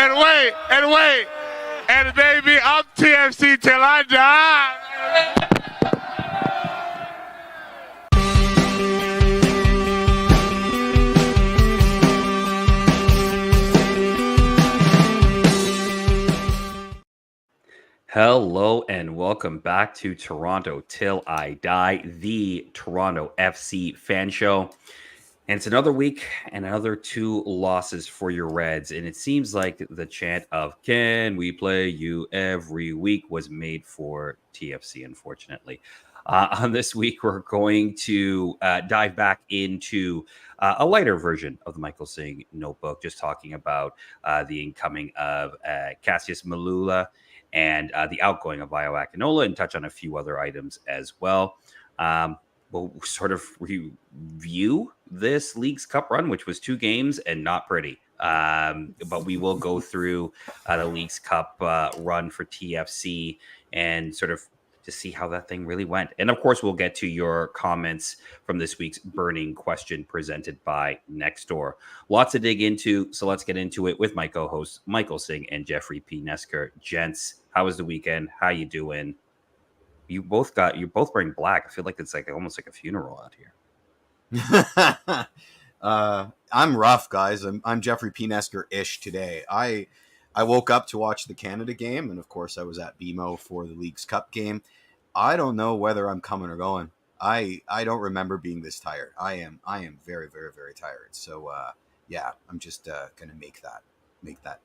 And baby, I'm TFC till I die. Hello and welcome back to Toronto Till I Die, the Toronto FC fan show. And it's another week and another 2 losses for your Reds. And it seems like the chant of "Can we play you every week" was made for TFC, unfortunately. On this week, we're going to dive back into a lighter version of the Michael Singh notebook, just talking about the incoming of Cassius Mailula and the outgoing of Akinola, and touch on a few other items as well. We'll sort of review this League's Cup run, which was 2 games and not pretty. But we will go through the League's Cup run for TFC and sort of to see how that thing really went. And of course, we'll get to your comments from this week's burning question presented by Nextdoor. Lots to dig into, so let's get into it with my co-hosts Michael Singh and Jeffrey P. Nesker. Gents, how was the weekend? How you doing? You're both wearing black. I feel like it's like almost like a funeral out here. I'm rough, guys. I'm Jeffrey P. Nesker-ish today. I woke up to watch the Canada game, and of course I was at BMO for the League's Cup game. I don't know whether I'm coming or going. I don't remember being this tired. I am very, very, very tired. So yeah, I'm just gonna make that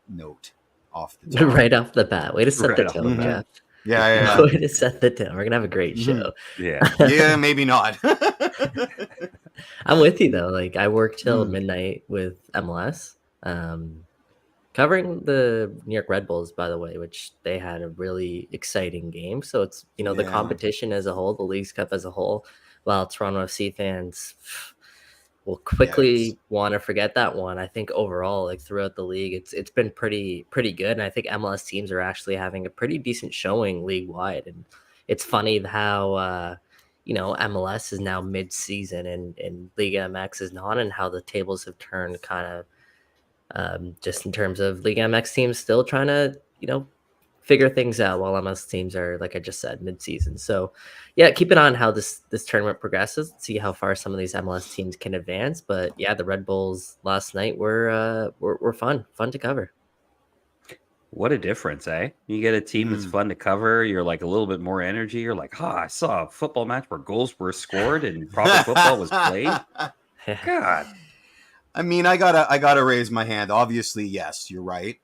note off the top. Right off the bat. Way to set the tone, Jeff. Yeah. Way to set the tone. We're gonna have a great show. Yeah, maybe not. I'm with you though. Like I worked till midnight with MLS, covering the New York Red Bulls, by the way, which they had a really exciting game. So it's the competition as a whole, the League's Cup as a whole, while Toronto FC fans will quickly want to forget that one. I think overall, like throughout the league, it's been pretty good, and I think MLS teams are actually having a pretty decent showing league wide. And it's funny how MLS is now mid-season and Liga MX is not, and how the tables have turned kind of just in terms of Liga MX teams still trying to figure things out, while MLS teams are, like I just said, mid-season. So yeah, keep an eye on how this tournament progresses, see how far some of these MLS teams can advance. But yeah, the Red Bulls last night were fun to cover. What a difference, eh? You get a team that's fun to cover. You're like a little bit more energy. You're like, I saw a football match where goals were scored and proper football was played. God. I mean, I gotta raise my hand. Obviously, yes, you're right.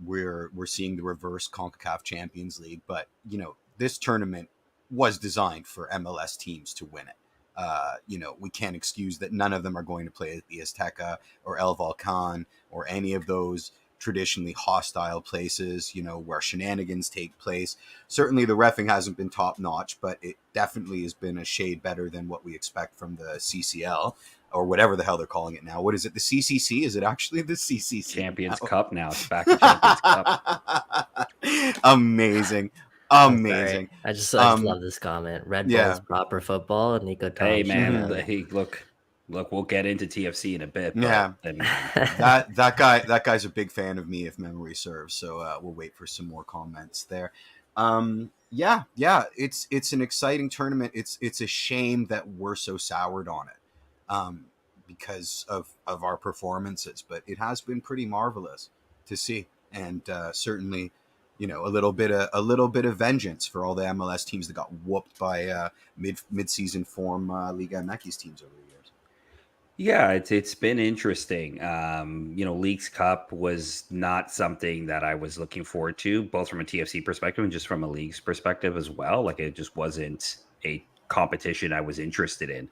We're seeing the reverse CONCACAF Champions League, but this tournament was designed for MLS teams to win it. We can't excuse that none of them are going to play at the Azteca or El Volcan or any of those traditionally hostile places, where shenanigans take place. Certainly the reffing hasn't been top notch, but it definitely has been a shade better than what we expect from the CCL or whatever the hell they're calling it now. What is it? The CCC? Is it actually the CCC? Champions Cup now. It's back to Champions Cup. Amazing. I just love this comment. Red Bulls proper football and Nico Tom. Hey man, hey, look, we'll get into TFC in a bit. Yeah, that guy's a big fan of me, if memory serves. So we'll wait for some more comments there. Yeah, it's an exciting tournament. It's a shame that we're so soured on it because of our performances, but it has been pretty marvelous to see, and certainly a little bit of vengeance for all the MLS teams that got whooped by mid-season form Liga MX teams over the years. Yeah, it's been interesting. League's Cup was not something that I was looking forward to, both from a TFC perspective and just from a league's perspective as well. Like, it just wasn't a competition I was interested in.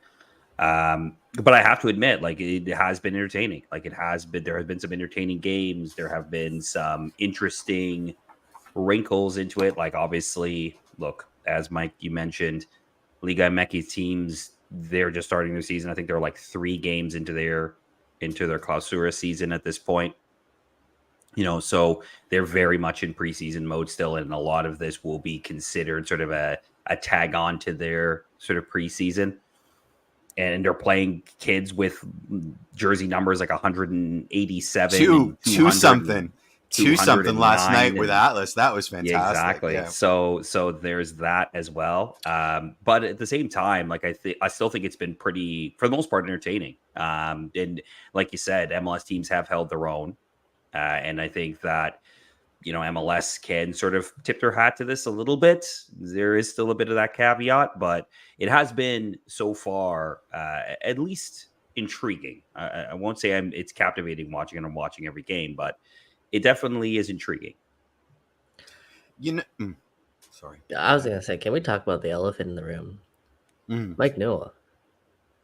But I have to admit, like, it has been entertaining. Like, there have been some entertaining games. There have been some interesting wrinkles into it. Like, obviously, look, as Mike, you mentioned, Liga MX teams, they're just starting their season. I think they're like 3 games into their Clausura season at this point. So they're very much in preseason mode still, and a lot of this will be considered sort of a tag on to their sort of preseason. And they're playing kids with jersey numbers like 187, two something. 2-something last night with and- Atlas. That was fantastic. Yeah, exactly. Yeah. So there's that as well. But at the same time, like I still think it's been pretty, for the most part, entertaining. And like you said, MLS teams have held their own, and I think that MLS can sort of tip their hat to this a little bit. There is still a bit of that caveat, but it has been so far at least intriguing. I won't say it's captivating watching, and I'm watching every game, but it definitely is intriguing. Sorry. I was gonna say, can we talk about the elephant in the room? Mm. Mike Noah.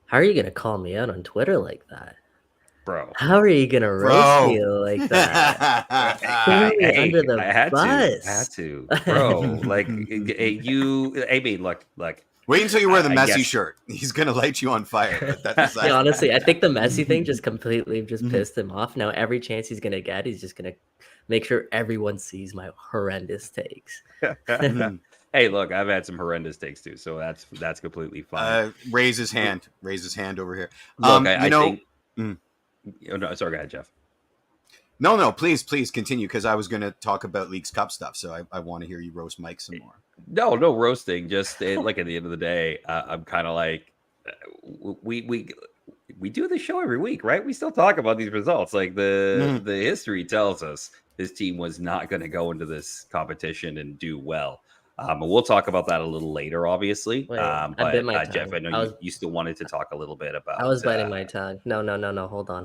How are you gonna call me out on Twitter like that? Bro. How are you gonna roast me like that? Under the I had bus. to, bro. Like I mean, look. Wait until you wear the I Messi guess- shirt. He's gonna light you on fire. That's Yeah, honestly, I think the Messi thing just completely pissed him off. Now every chance he's gonna get, he's just gonna make sure everyone sees my horrendous takes. Hey, look, I've had some horrendous takes too, so that's completely fine. Raise his hand over here. Look, I think. Mm. Oh, no, sorry, go ahead, Jeff. No, please continue, because I was going to talk about Leagues Cup stuff, so I want to hear you roast Mike some more. No roasting. Just like at the end of the day, I'm kind of like we do this show every week, right? We still talk about these results. Like the history tells us this team was not going to go into this competition and do well. We'll talk about that a little later, obviously. Wait, I bit my tongue. Jeff, I know you still wanted to talk a little bit about. I was biting my tongue. No. Hold on.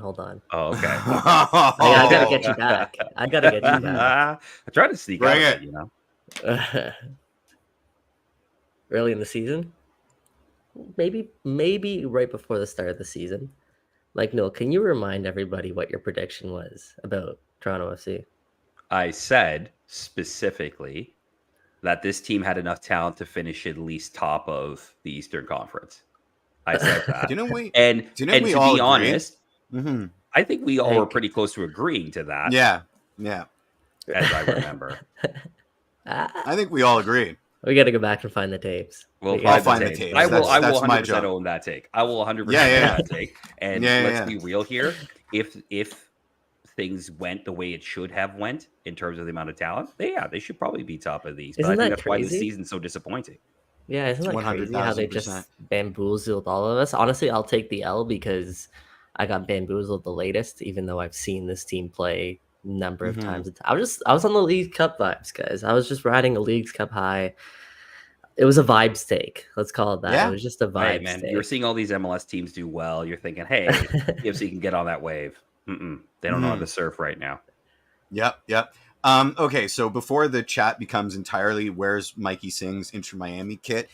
Oh, okay. I gotta get you back. I tried to sneak Bring out it. of it, Early in the season, maybe right before the start of the season. Like, Noel, can you remind everybody what your prediction was about Toronto FC? I said specifically that this team had enough talent to finish at least top of the Eastern Conference. I said that. Didn't we? And Didn't and we to all be agree? honest, Mm-hmm. I think we all were pretty close to agreeing to that. Yeah. As I remember. I think we all agreed. We got to go back and find the tapes. I'll find the tapes. I will That's my 100% job. own that take. I will 100% own Yeah. that take. And let's be real here. If things went the way it should have went in terms of the amount of talent, they should probably be top of these. But Isn't I think that that's why the crazy? season's so disappointing. Yeah, isn't that crazy how they 100,000%. just bamboozled all of us? Honestly, I'll take the L because I got bamboozled the latest, even though I've seen this team play a number of times. I was on the League Cup vibes, guys. I was just riding a League Cup high. It was a vibes take. Let's call it that. Yeah. It was just a Right, vibes man. take. You're seeing all these MLS teams do well. You're thinking, hey, TFC can get on that wave. They don't know how to surf right now. Yep. Okay, so before the chat becomes entirely "Where's Mikey Sing's Inter Miami kit,"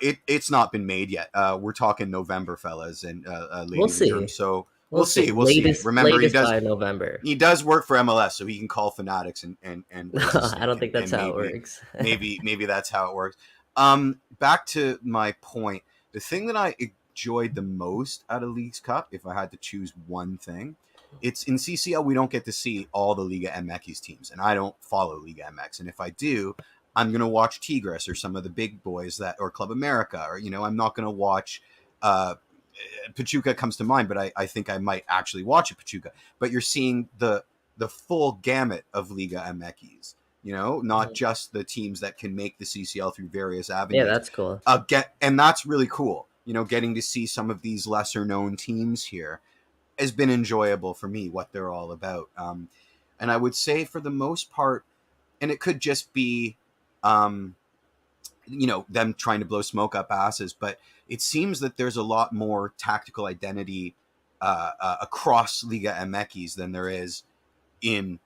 it's not been made yet. We're talking November, fellas, and ladies We'll see. and germs. So we'll see. We'll latest, see. Remember, latest by November. he does work for MLS, so he can call Fanatics and I don't think that's how it works. maybe that's how it works. Back to my point. The thing that I enjoyed the most out of Leagues Cup, if I had to choose one thing, it's in CCL we don't get to see all the Liga MX teams, and I don't follow Liga MX. And if I do, I'm gonna watch Tigres or some of the big boys or Club America, or I'm not gonna watch. Pachuca comes to mind, but I think I might actually watch a Pachuca. But you're seeing the full gamut of Liga MX. Not just the teams that can make the CCL through various avenues. Yeah, that's cool. And that's really cool. Getting to see some of these lesser known teams here has been enjoyable for me, what they're all about. And I would say for the most part, and it could just be, them trying to blow smoke up asses, but it seems that there's a lot more tactical identity across Liga MX than there is in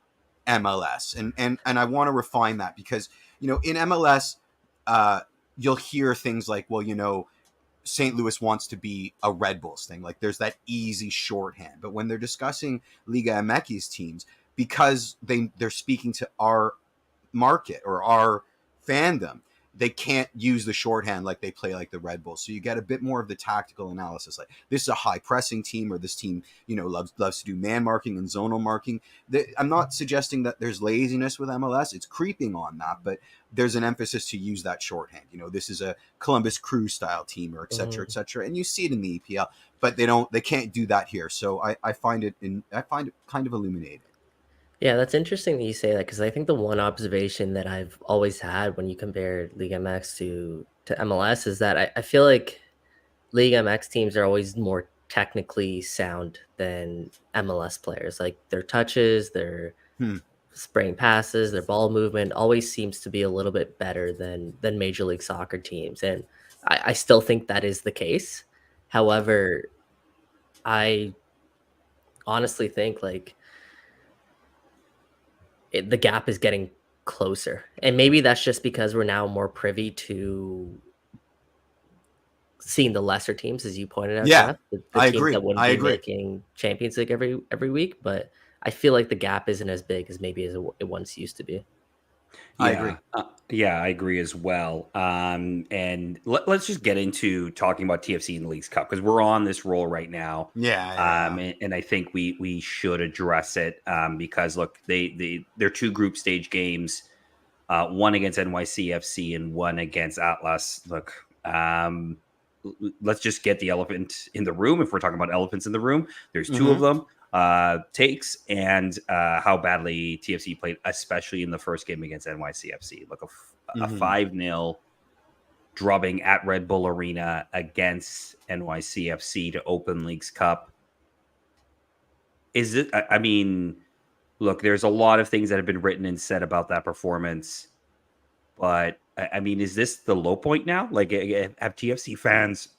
MLS. And I want to refine that because, in MLS, you'll hear things like, well, St. Louis wants to be a Red Bulls thing. Like there's that easy shorthand. But when they're discussing Liga MX teams, because they're speaking to our market or our fandom, they can't use the shorthand like they play like the Red Bulls. So you get a bit more of the tactical analysis. Like this is a high pressing team, or this team, loves to do man marking and zonal marking. I'm not suggesting that there's laziness with MLS. It's creeping on that, but there's an emphasis to use that shorthand. This is a Columbus Crew style team, or et cetera, et cetera. And you see it in the EPL, but they can't do that here. So I find it kind of illuminating. Yeah, that's interesting that you say that because I think the one observation that I've always had when you compare League MX to MLS is that I feel like League MX teams are always more technically sound than MLS players. Like their touches, their Hmm. spraying passes, their ball movement always seems to be a little bit better than Major League Soccer teams. And I still think that is the case. However, I honestly think like the gap is getting closer. And maybe that's just because we're now more privy to seeing the lesser teams, as you pointed out, Yeah, Jeff, the I teams that agree. wouldn't I be agree. making Champions League every week. But I feel like the gap isn't as big as maybe as it once used to be. I Yeah, agree. yeah, I agree as well. And let's just get into talking about TFC in the Leagues Cup because we're on this roll right now. Yeah. And I think we should address it because look, they're two group stage games, one against NYCFC and one against Atlas. Look, let's just get the elephant in the room. If we're talking about elephants in the room, there's two of Mm-hmm. them. Takes and how badly TFC played, especially in the first game against NYCFC. Look, a Mm-hmm. 5-0 drubbing at Red Bull Arena against NYCFC to open Leagues Cup. Is it? I mean, look, there's a lot of things that have been written and said about that performance, but I mean, is this the low point now? Like, have TFC fans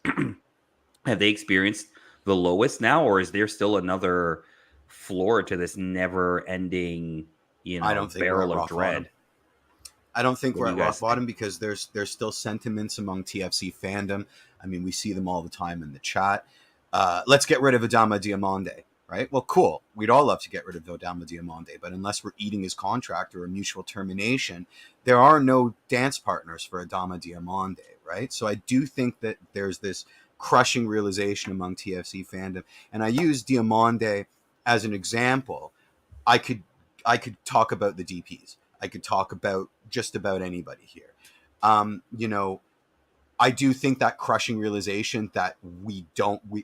have they experienced the lowest now, or is there still another floor to this never-ending, I don't think we're at barrel of rock bottom. dread? I don't think What we're do at you rock guys bottom think? because there's still sentiments among TFC fandom. I mean, we see them all the time in the chat. Let's get rid of Adama Diamande, right? Well, cool. We'd all love to get rid of Adama Diamande, but unless we're eating his contract or a mutual termination, there are no dance partners for Adama Diamande, right? So I do think that there's this crushing realization among TFC fandom, and I use Diamande as an example. I could talk about the DPs. I could talk about just about anybody here. You know, I do think that crushing realization that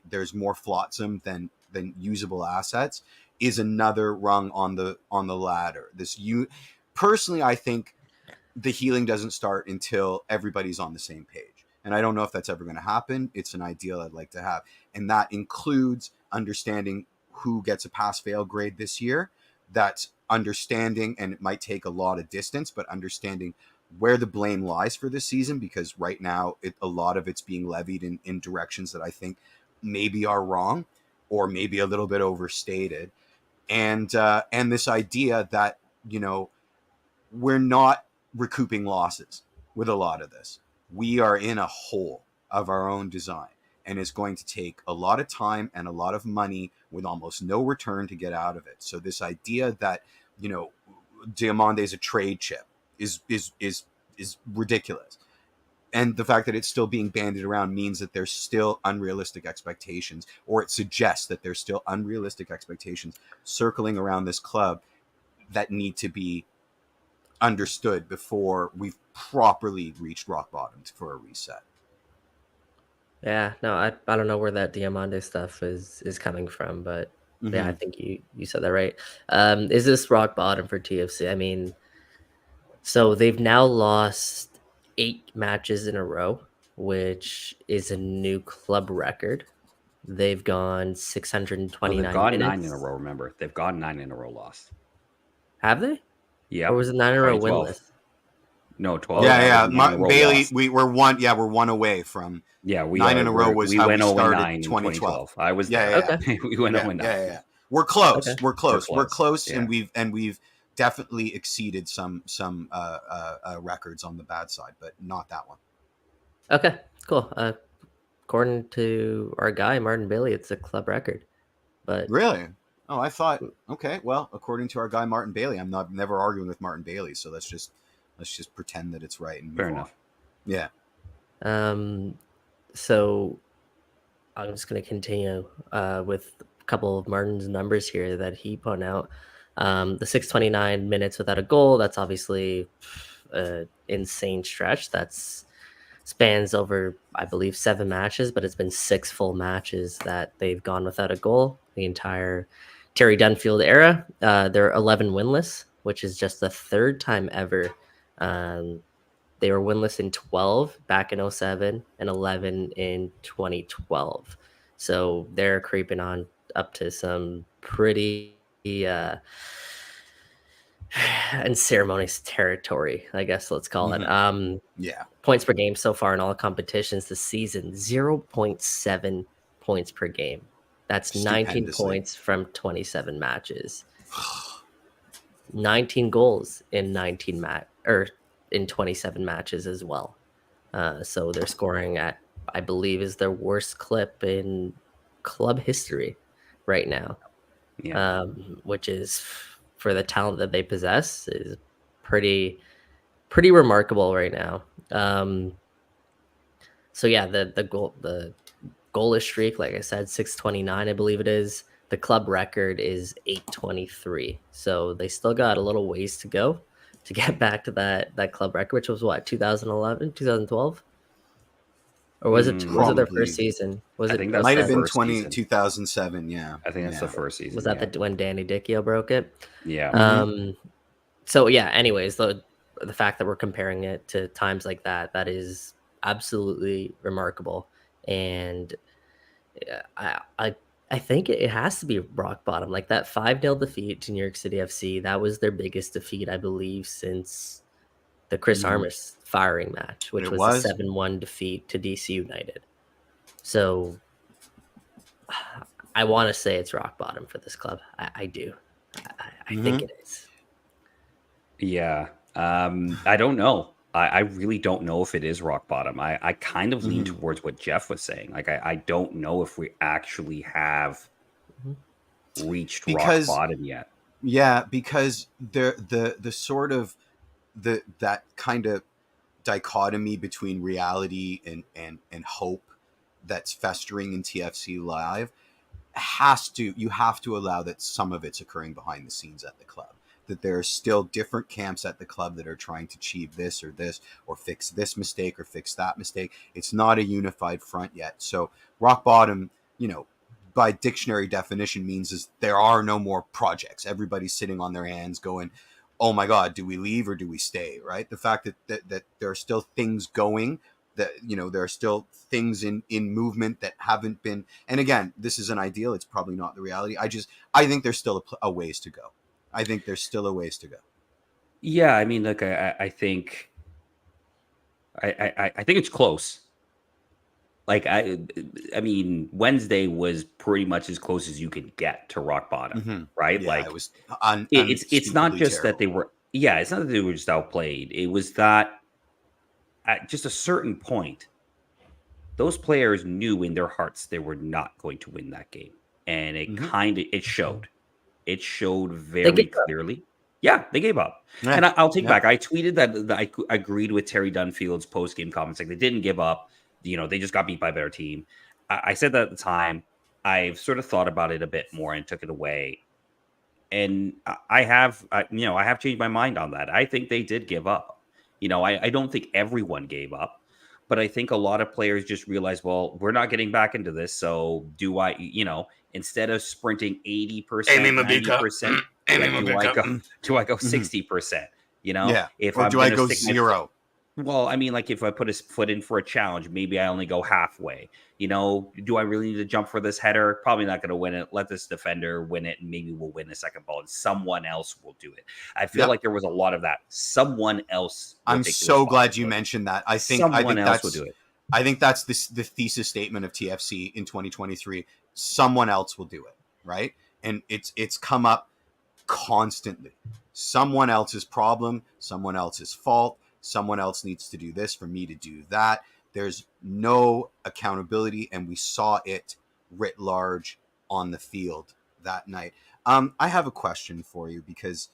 there's more flotsam than usable assets is another rung on the ladder. Personally, I think the healing doesn't start until everybody's on the same page. And I don't know if that's ever going to happen. It's an ideal I'd like to have. And that includes understanding who gets a pass fail grade this year. That's understanding, and it might take a lot of distance, but understanding where the blame lies for this season, because right now a lot of it's being levied in directions that I think maybe are wrong or maybe a little bit overstated. And this idea that, we're not recouping losses with a lot of this. We are in a hole of our own design, and it's going to take a lot of time and a lot of money with almost no return to get out of it. So this idea that, Diamande is a trade chip is ridiculous. And the fact that it's still being bandied around means that there's still unrealistic expectations, or it suggests that there's still unrealistic expectations circling around this club that need to be understood before we've properly reached rock bottom for a reset. Yeah, no, I don't know where that Diamande stuff is coming from, but yeah, I think you said that right. Is this rock bottom for TFC? I mean, so they've now lost 8 matches in a row, which is a new club record. They've gone No, they've 629 gone 9 in a minutes. row. Remember, they've gone 9 in a row lost. Have they? Or Yep, was it 9 in a row 2012. winless? No, 12. Okay. That was 9 in a row Bailey, lost. we're one. Yeah, we're one away from. Yeah, we 9 are. in a row was We how went we 0 started 9 in 2012. 2012. I was Yeah, there. Okay. We went 0 9. Yeah. We're close. Okay. We're close. We're close. close, Yeah. and we've definitely exceeded some records on the bad side, but not that one. Okay, cool. According to our guy Martin Bailey, it's a club record. But Really? Oh, I thought. Okay, well, according to our guy Martin Bailey, I'm never arguing with Martin Bailey, so let's just pretend that it's right and move Fair on. enough. Yeah. So I'm just going to continue with a couple of Martin's numbers here that he put out. The 629 minutes without a goal, that's obviously an insane stretch. That's spans over, I believe, 7 matches, but it's been 6 full matches that they've gone without a goal. The entire Terry Dunfield era, they're 11 winless, which is just the third time ever. They were winless in 12 back in 07 and 11 in 2012. So they're creeping on up to some pretty unceremonious territory, I guess let's call it. Yeah. Points per game so far in all competitions this season, 0.7 points per game. That's 19 points from 27 matches. 19 goals in 27 matches as well. So they're scoring at, I believe, is their worst clip in club history right now. Yeah. Which is, for the talent that they possess, is pretty remarkable right now. So yeah, the goalless streak, like I said, 629, I believe it is. The club record is 823. So they still got a little ways to go to get back to that club record, which was what, 2011, 2012? Or was it their first season? I think that might have been first season. 2007, yeah. I think that's the first season. Was that when Danny Dichio broke it? Yeah. So yeah, anyways, the fact that we're comparing it to times like that is absolutely remarkable. And I think it has to be rock bottom. Like that 5-0 defeat to New York City FC, that was their biggest defeat, I believe, since the Chris Armas firing match, which was a 7-1 defeat to DC United. So I want to say it's rock bottom for this club. I do. I think it is. Yeah. I don't know. I really don't know if it is rock bottom. I kind of lean towards what Jeff was saying. Like, I don't know if we actually have reached rock bottom yet. Yeah, because the sort of that kind of dichotomy between reality and hope that's festering in TFC Live you have to allow that some of it's occurring behind the scenes at the club. That there are still different camps at the club that are trying to achieve this, or fix this mistake, or fix that mistake. It's not a unified front yet. So rock bottom, by dictionary definition, means is there are no more projects. Everybody's sitting on their hands going, oh my God, do we leave or do we stay, right? The fact that there are still things going, that, there are still things in movement that haven't been, and again, this is an ideal. It's probably not the reality. I think there's still a ways to go. I think there's still a ways to go. Yeah, I mean, look, I think it's close. Like, I mean, Wednesday was pretty much as close as you could get to rock bottom, right? Yeah, like, it was. It's not just that they were. Yeah, it's not that they were just outplayed. It was that at just a certain point, those players knew in their hearts they were not going to win that game, and it showed. It showed very clearly. Yeah, they gave up. Yeah. And I'll take back. I tweeted that I agreed with Terry Dunfield's post-game comments. Like, they didn't give up. They just got beat by a better team. I said that at the time. I've sort of thought about it a bit more and took it away. And I have changed my mind on that. I think they did give up. I don't think everyone gave up. But I think a lot of players just realized, well, we're not getting back into this. So do I, instead of sprinting 80%, 90%, do I go 60%? Or do I go 0? Well, I mean, like, if I put a foot in for a challenge, maybe I only go halfway. Do I really need to jump for this header? Probably not going to win it. Let this defender win it, and maybe we'll win the second ball, and someone else will do it. I feel like there was a lot of that. Someone else. I'm so glad you mentioned that. I think someone else will do it. I think that's the thesis statement of TFC in 2023. Someone else will do it, right? And it's come up constantly. Someone else's problem, someone else's fault. Someone else needs to do this for me to do that. There's no accountability, and we saw it writ large on the field that night. I have a question for you, because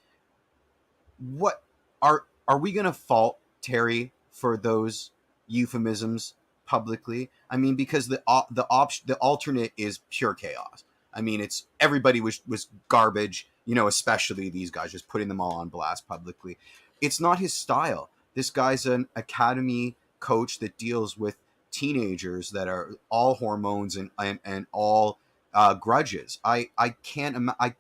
what are we going to fault Terry for those euphemisms publicly? I mean, because the alternate is pure chaos. I mean, it's everybody was garbage, especially these guys, just putting them all on blast publicly. It's not his style. This guy's an academy coach that deals with teenagers that are all hormones and all grudges. I can't. I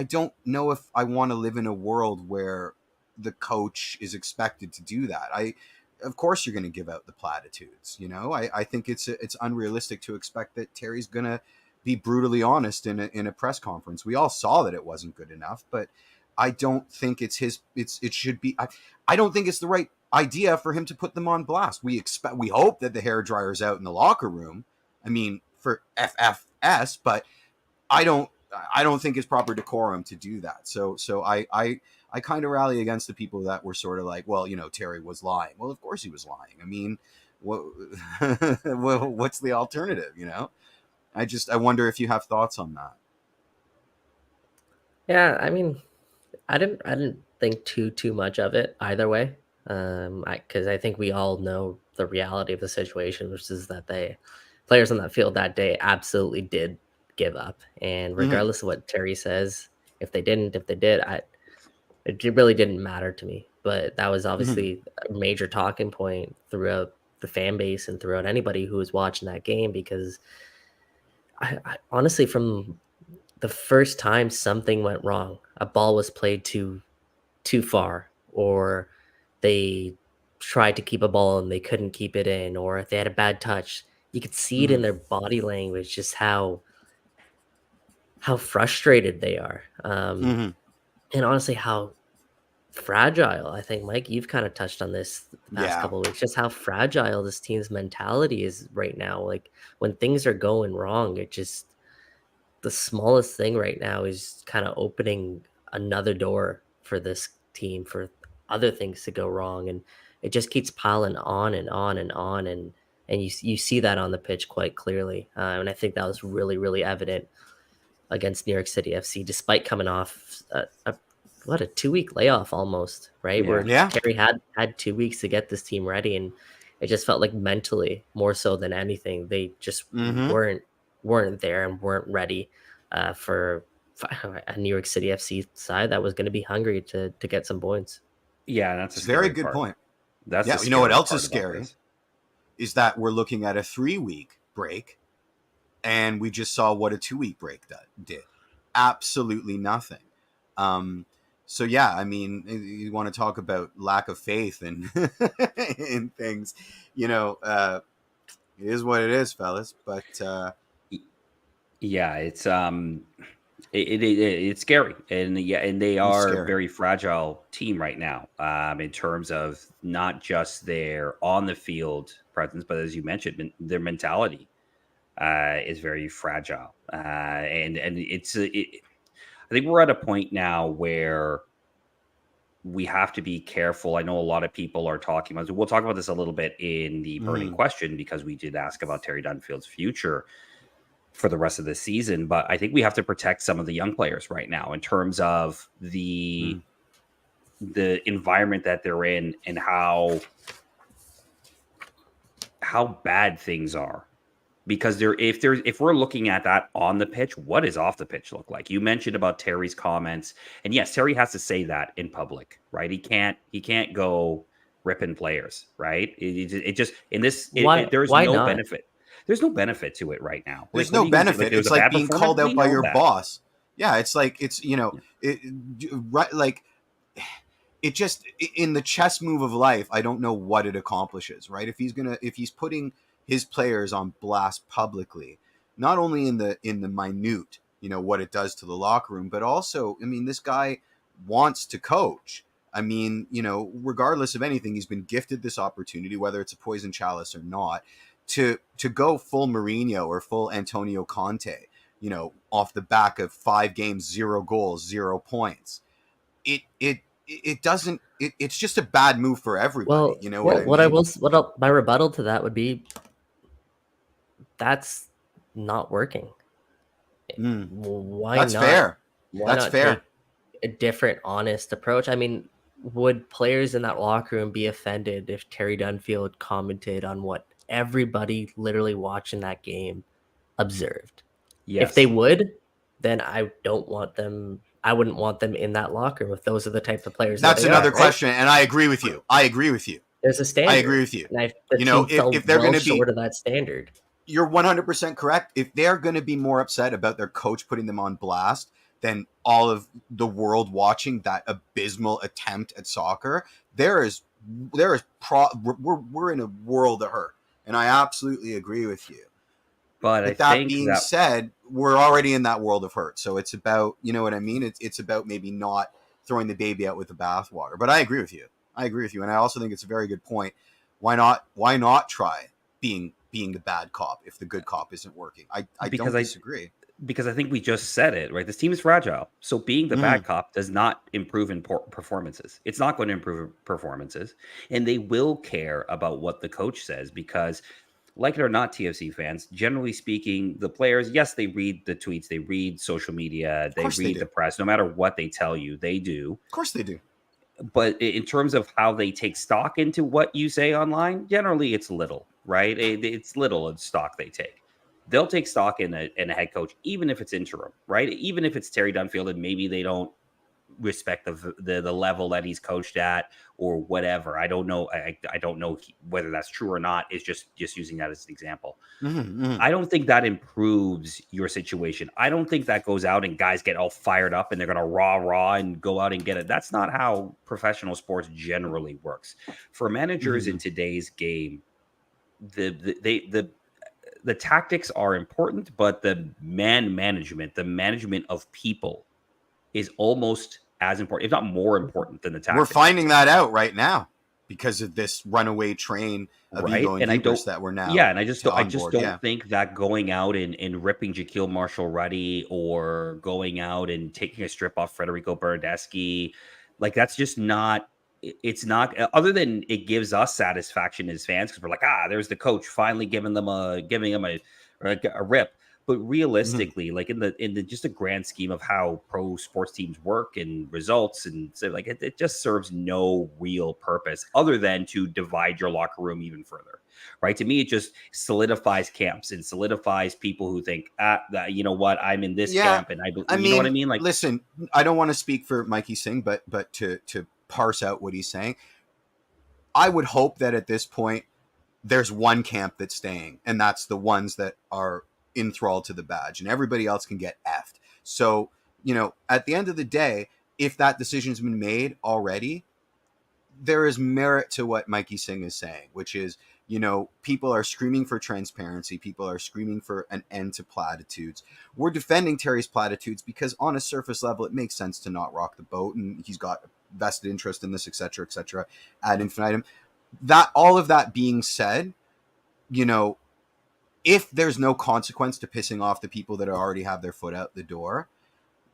don't know if I want to live in a world where the coach is expected to do that. Of course, you're going to give out the platitudes. I think it's unrealistic to expect that Terry's going to be brutally honest in a press conference. We all saw that it wasn't good enough, but I don't think it should be. I don't think it's the right idea for him to put them on blast. We hope that the hairdryer's out in the locker room. I mean, for FFS, but I don't think it's proper decorum to do that. So I kind of rally against the people that were sort of like, well, Terry was lying. Well, of course he was lying. I mean, what's the alternative? I wonder if you have thoughts on that. Yeah, I mean, I didn't think too much of it either way. Because I think we all know the reality of the situation, which is that players on that field that day absolutely did give up. And regardless of what Terry says, if they did, it really didn't matter to me. But that was obviously a major talking point throughout the fan base and throughout anybody who was watching that game, because I honestly, from the first time something went wrong, a ball was played too far, or they tried to keep a ball and they couldn't keep it in, or if they had a bad touch, you could see it in their body language, just how frustrated they are. And honestly, how fragile. I think, Mike, you've kind of touched on this the past couple of weeks, just how fragile this team's mentality is right now. Like, when things are going wrong, the smallest thing right now is kind of opening another door for this team for other things to go wrong, and it just keeps piling on and on and on, and you see that on the pitch quite clearly. And I think that was really, really evident against New York City FC, despite coming off a 2-week layoff almost, right? Where Terry had 2 weeks to get this team ready, and it just felt like mentally, more so than anything, they just weren't there and weren't ready for a New York City FC side that was going to be hungry to get some points. Yeah, that's a very good point. That's you know what else is scary is that we're looking at a 3-week break, and we just saw what a 2-week break did. Absolutely nothing. So yeah, I mean, you want to talk about lack of faith in in things, it is what it is, fellas. But yeah, it's it's scary, and they are a very fragile team right now, in terms of not just their on the field presence, but as you mentioned, their mentality is very fragile, and I think we're at a point now where we have to be careful. I know a lot of people are talking about, we'll talk about this a little bit in the burning question, because we did ask about Terry Dunfield's future for the rest of the season. But I think we have to protect some of the young players right now in terms of the environment that they're in, and how bad things are. Because if we're looking at that on the pitch, what does off the pitch look like? You mentioned about Terry's comments, and yes, Terry has to say that in public, right? He can't go ripping players, right? It just in this, there's no benefit. There's no benefit to it right now. There's no benefit. It's like being called out by your boss. Yeah, it's like it just, in the chess move of life, I don't know what it accomplishes, right? If he's putting his players on blast publicly, not only in the minute, what it does to the locker room, but also, I mean, this guy wants to coach. I mean, regardless of anything, he's been gifted this opportunity, whether it's a poison chalice or not, to go full Mourinho or full Antonio Conte, off the back of 5 games, 0 goals, 0 points. It's just a bad move for everybody. Well, my rebuttal to that would be, that's not working. Why that's not? Fair. Why that's not fair. Take a different, honest approach? I mean, would players in that locker room be offended if Terry Dunfield commented on what everybody literally watching that game observed? Yes. If they would, then I wouldn't want them in that locker room if those are the types of players. That's another question, right? And I agree with you. There's a standard. I agree with you. And if they're going to be short of that standard. You're 100% correct. If they're going to be more upset about their coach putting them on blast than all of the world watching that abysmal attempt at soccer, we're in a world of hurt. And I absolutely agree with you. But I that think being said, we're already in that world of hurt. So it's about, you know what I mean? It's about maybe not throwing the baby out with the bathwater. But I agree with you. And I also think it's a very good point. Why not try being the bad cop if the good cop isn't working? I don't disagree. Because I think we just said it, right? This team is fragile. So being the bad cop does not improve in performances. It's not going to improve performances. And they will care about what the coach says because, like it or not, TFC fans, generally speaking, the players, yes, they read the tweets, they read social media, they read the press. No matter what they tell you, they do. Of course they do. But in terms of how they take stock into what you say online, generally it's little, right? It's little of stock they take. They'll take stock in a head coach, even if it's interim, right? Even if it's Terry Dunfield and maybe they don't respect the level that he's coached at or whatever. I don't know. I don't know whether that's true or not. It's just using that as an example. I don't think that improves your situation. I don't think that goes out and guys get all fired up and they're going to rah and go out and get it. That's not how professional sports generally works. For managers in today's game, the tactics are important, but the management, the management of people is almost as important, if not more important than the tactics. We're finding that out right now because of this runaway train of ego and hubris that we're now. Yeah, and I just don't think that going out and ripping Jaquil Marshall-Ruddy or going out and taking a strip off Federico Bernardeschi, like that's just not. It's not, other than it gives us satisfaction as fans because we're like, there's the coach finally giving him a rip. But realistically, like in the just a grand scheme of how pro sports teams work and results, and so like it just serves no real purpose other than to divide your locker room even further, right? To me, it just solidifies camps and solidifies people who think, you know what, I'm in this camp, and you know what I mean? Like, listen, I don't want to speak for Mikey Singh, but to parse out what he's saying, I would hope that at this point there's one camp that's staying, and that's the ones that are enthralled to the badge, and everybody else can get effed. So, you know, at the end of the day, if that decision's been made already, there is merit to what Mikey Singh is saying, which is, you know, people are screaming for transparency. People are screaming for an end to platitudes. We're defending Terry's platitudes because on a surface level, it makes sense to not rock the boat, and he's got vested interest in this, et cetera, ad infinitum. That, all of that being said, you know, if there's no consequence to pissing off the people that already have their foot out the door,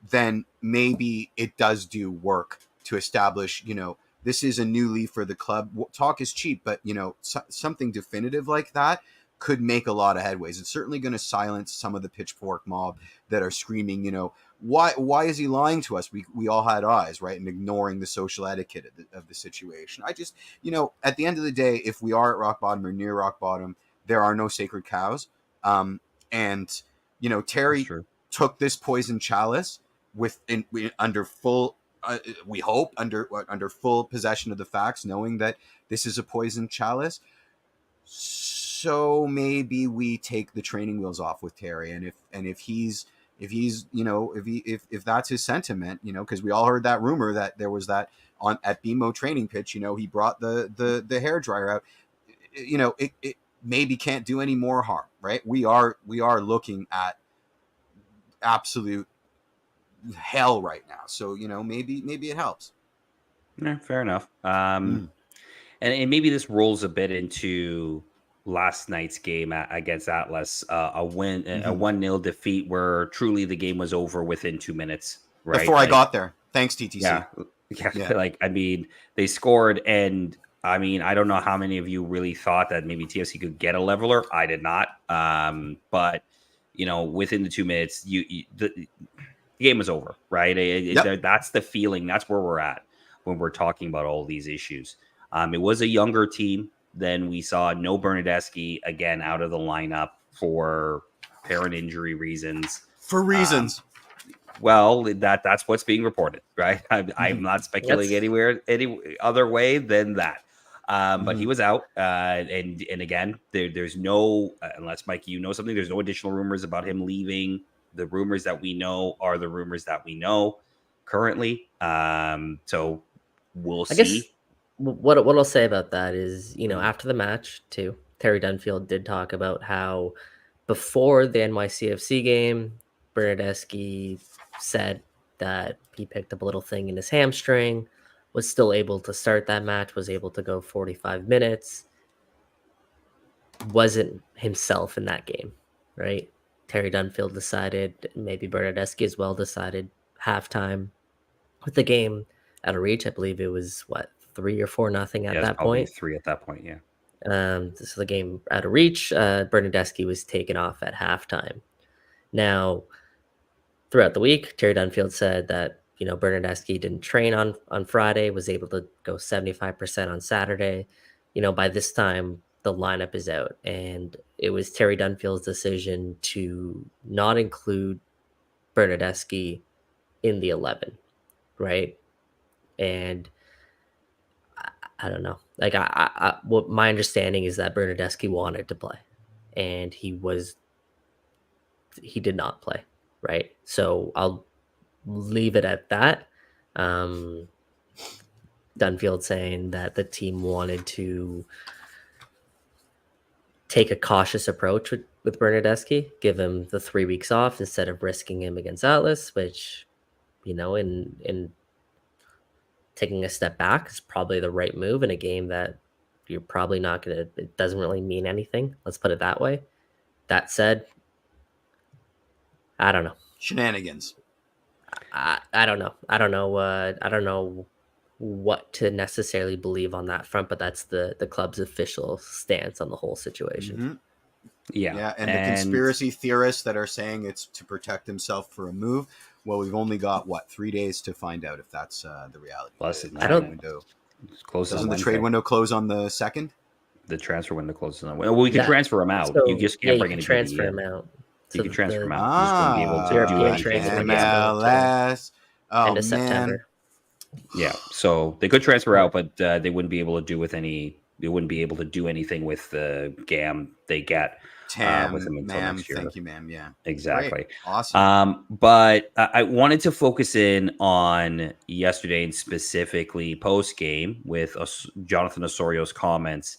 then maybe it does do work to establish, you know, this is a new leaf for the club. Talk is cheap, but, you know, something definitive like that could make a lot of headways. It's certainly going to silence some of the pitchfork mob that are screaming, you know, why is he lying to us? We all had eyes, right? And ignoring the social etiquette of the situation. I just, you know, at the end of the day, if we are at rock bottom or near rock bottom, there are no sacred cows. And, you know, Terry took this poison chalice under full, we hope, under full possession of the facts, knowing that this is a poison chalice. So maybe we take the training wheels off with Terry. And if he's, you know, if that's his sentiment, you know, because we all heard that rumor that there was that at BMO training pitch, you know, he brought the hairdryer out, you know, it maybe can't do any more harm, right? We are looking at absolute hell right now. So, you know, maybe it helps. Yeah, fair enough. And maybe this rolls a bit into last night's game against Atlas, a 1-0 defeat where truly the game was over within 2 minutes. Right before I got there. Thanks, TTC. Yeah. Like, I mean, they scored, and I mean, I don't know how many of you really thought that maybe TFC could get a leveler. I did not. But you know, within the 2 minutes, the game was over. Right? That's the feeling. That's where we're at when we're talking about all these issues. It was a younger team than we saw. No Bernardeschi again out of the lineup for apparent injury reasons. Well, that's what's being reported, right? I'm not speculating any other way than that. But he was out. And again, there's no, unless Mikey, you know something, there's no additional rumors about him leaving. The rumors that we know are the rumors that we know currently. So we'll see. I guess what I'll say about that is, after the match too, Terry Dunfield did talk about how before the NYCFC game, Bernardeschi said that he picked up a little thing in his hamstring, was still able to start that match, was able to go 45 minutes, wasn't himself in that game, right? Terry Dunfield decided, maybe Bernardeschi as well decided halftime with the game out of reach. I believe it was 3 or 4-0 at that point. 3 at that point, yeah. So the game out of reach. Bernardeschi was taken off at halftime. Now, throughout the week, Terry Dunfield said that Bernardeschi didn't train on Friday, was able to go 75% on Saturday. By this time the lineup is out, and it was Terry Dunfield's decision to not include Bernardeschi in the 11, right? And I don't know. Like what my understanding is that Bernardeschi wanted to play, and he did not play, right? So I'll leave it at that. Dunfield saying that the team wanted to take a cautious approach with Bernardeschi, give him the 3 weeks off instead of risking him against Atlas, which, in taking a step back is probably the right move in a game that you're probably not going to, it doesn't really mean anything. Let's put it that way. That said, I don't know. Shenanigans. I don't know. I don't know what to necessarily believe on that front, but that's the club's official stance on the whole situation. Mm-hmm. Yeah. And the conspiracy theorists that are saying it's to protect himself for a move. Well, we've only got 3 days to find out if that's the reality. Plus, window. Doesn't the trade window close on the 2nd? The transfer window closes on. Well, we can transfer him out. So, you just can't bring any transfer him out. You can transfer him out. You just wouldn't be able to do anything. MLS. End of September. Yeah, so they could transfer out, but they wouldn't be able to do with any. They wouldn't be able to do anything with the GAM they get with them until next year. Thank you, ma'am. Yeah, exactly. Great. Awesome. But I wanted to focus in on yesterday and specifically post game with Jonathan Osorio's comments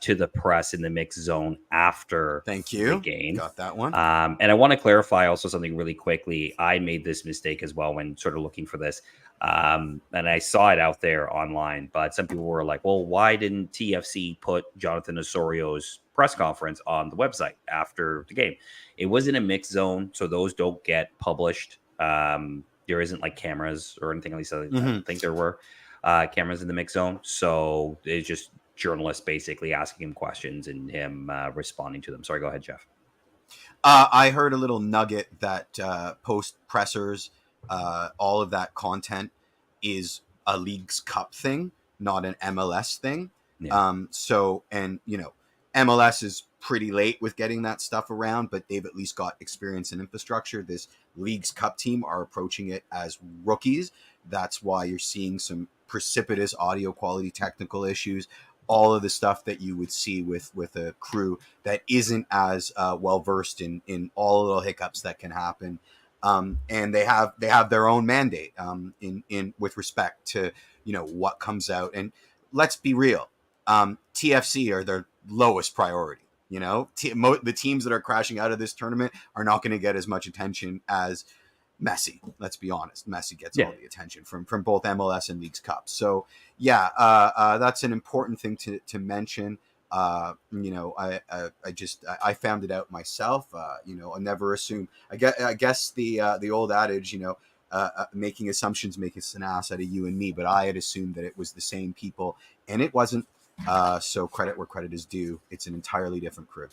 to the press in the mixed zone after the game. Got that one. And I want to clarify also something really quickly. I made this mistake as well when sort of looking for this. And I saw it out there online, but some people were like, well, why didn't TFC put Jonathan Osorio's press conference on the website after the game? It was in a mixed zone, so those don't get published. There isn't like cameras or anything. At least I don't think there were cameras in the mixed zone. So it's just journalists basically asking him questions and him responding to them. Sorry, go ahead, Jeff. I heard a little nugget that post pressers, all of that content is a Leagues Cup thing, not an MLS thing. Yeah. MLS is pretty late with getting that stuff around, but they've at least got experience and infrastructure. This Leagues Cup team are approaching it as rookies. That's why you're seeing some precipitous audio quality technical issues, all of the stuff that you would see with a crew that isn't as well versed in all the little hiccups that can happen. And they have their own mandate in with respect to what comes out. And let's be real, TFC are their lowest priority. The teams that are crashing out of this tournament are not going to get as much attention as Messi. Let's be honest. Messi gets all the attention from both MLS and Leagues Cup. So that's an important thing to mention. I found it out myself. I never assume. I guess the old adage, making assumptions makes an ass out of you and me. But I had assumed that it was the same people, and it wasn't. So credit where credit is due. It's an entirely different crew.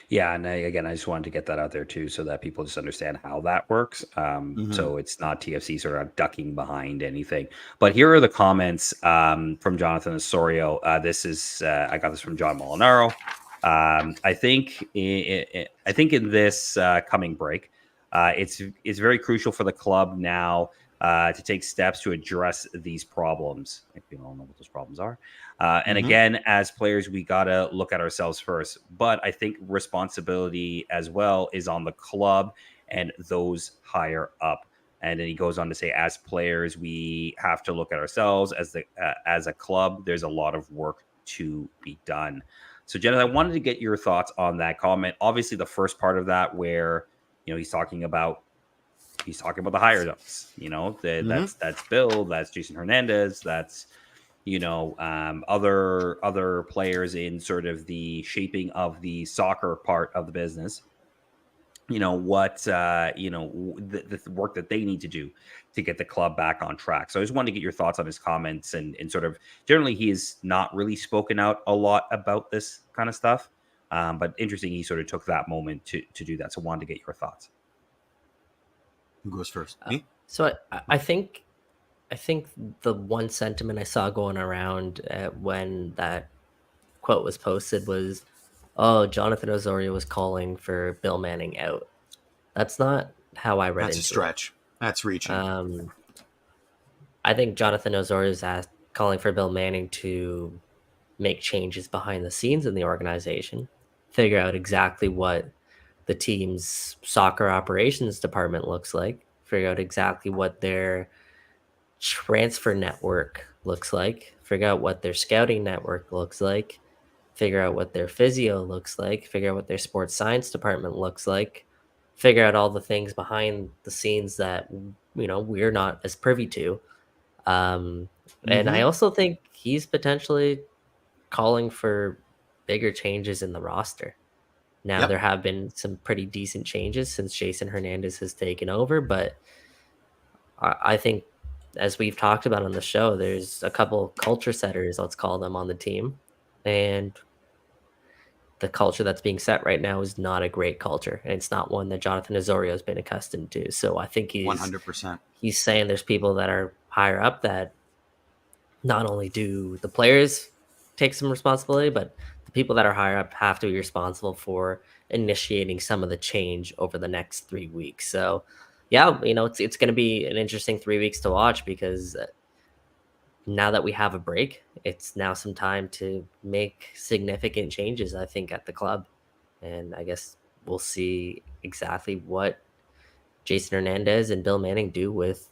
Yeah, and I just wanted to get that out there too, so that people just understand how that works. So it's not TFC sort of ducking behind anything. But here are the comments from Jonathan Osorio. This is I got this from John Molinaro. I think in this coming break, it's very crucial for the club now to take steps to address these problems. I think we all know what those problems are. And again, as players, we got to look at ourselves first. But I think responsibility as well is on the club and those higher up. And then he goes on to say, as players, we have to look at ourselves as a club. There's a lot of work to be done. So, Jenna, I wanted to get your thoughts on that comment. Obviously, the first part of that, where he's talking about the higher ups. That's Bill, that's Jason Hernandez, that's other players in sort of the shaping of the soccer part of the business. The work that they need to do to get the club back on track. So I just wanted to get your thoughts on his comments and sort of generally he has not really spoken out a lot about this kind of stuff. But interesting, he sort of took that moment to do that. So I wanted to get your thoughts. Who goes first? Me? So I think the one sentiment I saw going around when that quote was posted was, "Oh, Jonathan Osorio was calling for Bill Manning out." That's not how I read it. That's a stretch. That's reaching. I think Jonathan Osorio is calling for Bill Manning to make changes behind the scenes in the organization, figure out exactly what the team's soccer operations department looks like, figure out exactly what their transfer network looks like, figure out what their scouting network looks like, figure out what their physio looks like, figure out what their sports science department looks like, figure out all the things behind the scenes that we're not as privy to. And I also think he's potentially calling for bigger changes in the roster. Now, there have been some pretty decent changes since Jason Hernandez has taken over, but I think, as we've talked about on the show, there's a couple culture setters, let's call them, on the team. And the culture that's being set right now is not a great culture. And it's not one that Jonathan Osorio has been accustomed to. So I think 100%. He's saying there's people that are higher up that not only do the players take some responsibility, but the people that are higher up have to be responsible for initiating some of the change over the next 3 weeks. So, yeah, it's going to be an interesting 3 weeks to watch, because now that we have a break, it's now some time to make significant changes, I think, at the club. And I guess we'll see exactly what Jason Hernandez and Bill Manning do with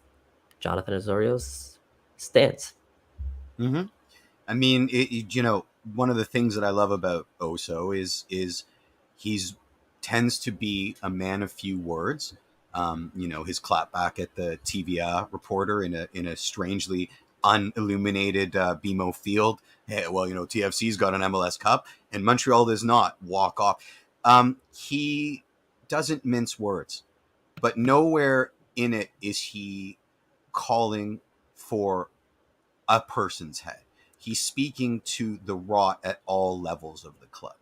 Jonathan Osorio's stance. I mean, one of the things that I love about Oso is he's tends to be a man of few words. His clapback at the TVA reporter in a strangely unilluminated BMO field. Hey, well, TFC's got an MLS Cup and Montreal does not. Walk off. He doesn't mince words, but nowhere in it is he calling for a person's head. He's speaking to the rot at all levels of the club.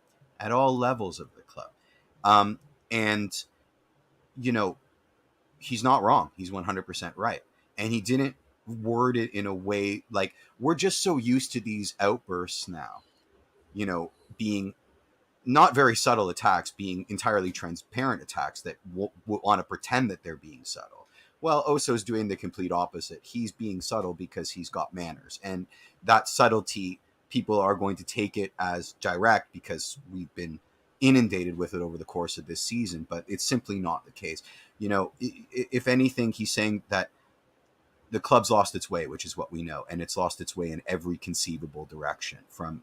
And he's not wrong. He's 100% right. And he didn't word it in a way like, we're just so used to these outbursts now, being not very subtle attacks, being entirely transparent attacks that want to pretend that they're being subtle. Well, Oso's doing the complete opposite. He's being subtle because he's got manners. And that subtlety, people are going to take it as direct because we've been inundated with it over the course of this season. But it's simply not the case. If anything, he's saying that the club's lost its way, which is what we know. And it's lost its way in every conceivable direction, from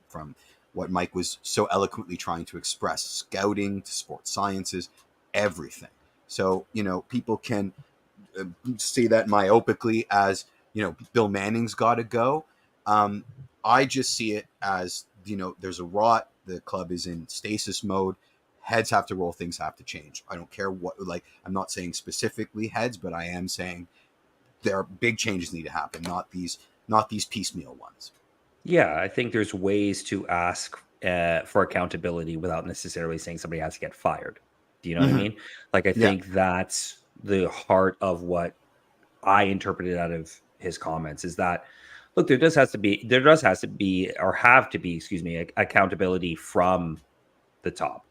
what Mike was so eloquently trying to express, scouting to sports sciences, everything. So, people can say that myopically as, Bill Manning's got to go. I just see it as, there's a rot. The club is in stasis mode. Heads have to roll. Things have to change. I don't care what, I'm not saying specifically heads, but I am saying there are big changes need to happen, not these piecemeal ones. Yeah, I think there's ways to ask for accountability without necessarily saying somebody has to get fired. Do you know what I mean? I think that's the heart of what I interpreted out of his comments, is that, look, there have to be accountability from the top,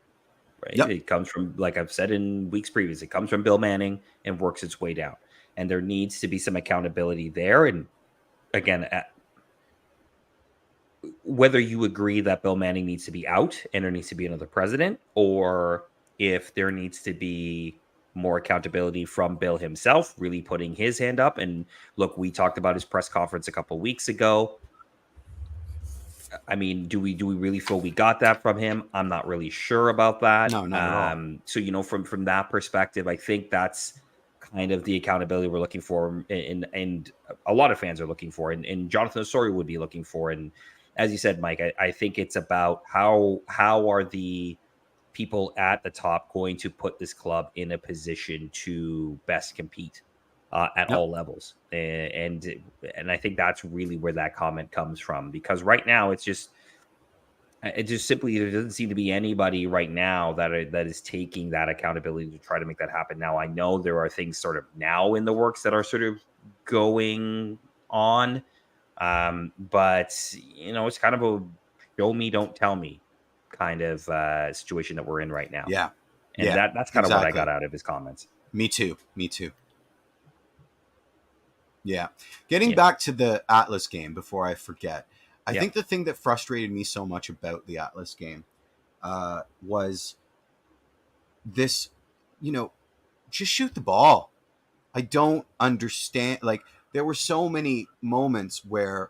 right? Yep. It comes from, like I've said in weeks previous, it comes from Bill Manning and works its way down. and there needs to be some accountability there. And again, whether you agree that Bill Manning needs to be out and there needs to be another president, or if there needs to be more accountability from Bill himself, really putting his hand up. And look, we talked about his press conference a couple of weeks ago. I mean, do we really feel we got that from him? I'm not really sure about that. No, not at all. So, from that perspective, I think that's kind of the accountability we're looking for, and a lot of fans are looking for, and Jonathan Osorio would be looking for. And as you said, Mike, I think it's about how are the people at the top going to put this club in a position to best compete at all levels, and I think that's really where that comment comes from, because right now it just simply, there doesn't seem to be anybody right now that is taking that accountability to try to make that happen. Now, I know there are things sort of now in the works that are sort of going on, but it's kind of a show me, don't tell me kind of situation that we're in right now. Yeah, and that's kind of what I got out of his comments. Me too. Yeah. Getting back to the Atlas game before I forget, I think the thing that frustrated me so much about the Atlas game was this, just shoot the ball. I don't understand. Like, there were so many moments where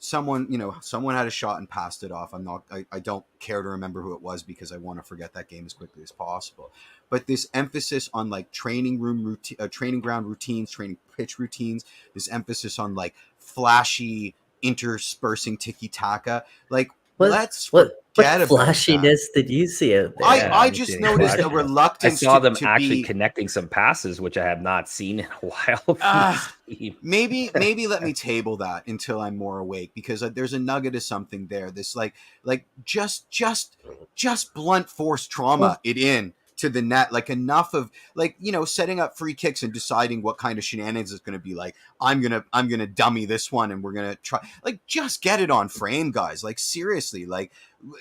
someone had a shot and passed it off. I don't care to remember who it was because I want to forget that game as quickly as possible. But this emphasis on like training ground routines, training pitch routines, this emphasis on like flashy interspersing tiki-taka, like what flashiness did you see out there? I just noticed a reluctance. I saw them actually connecting some passes, which I have not seen in a while. Maybe let me table that until I'm more awake, because there's a nugget of something there. This like just blunt force trauma it in to the net, like enough of like, setting up free kicks and deciding what kind of shenanigans it's going to be. Like, I'm gonna dummy this one and we're gonna try, like, just get it on frame, guys. Like, seriously, like,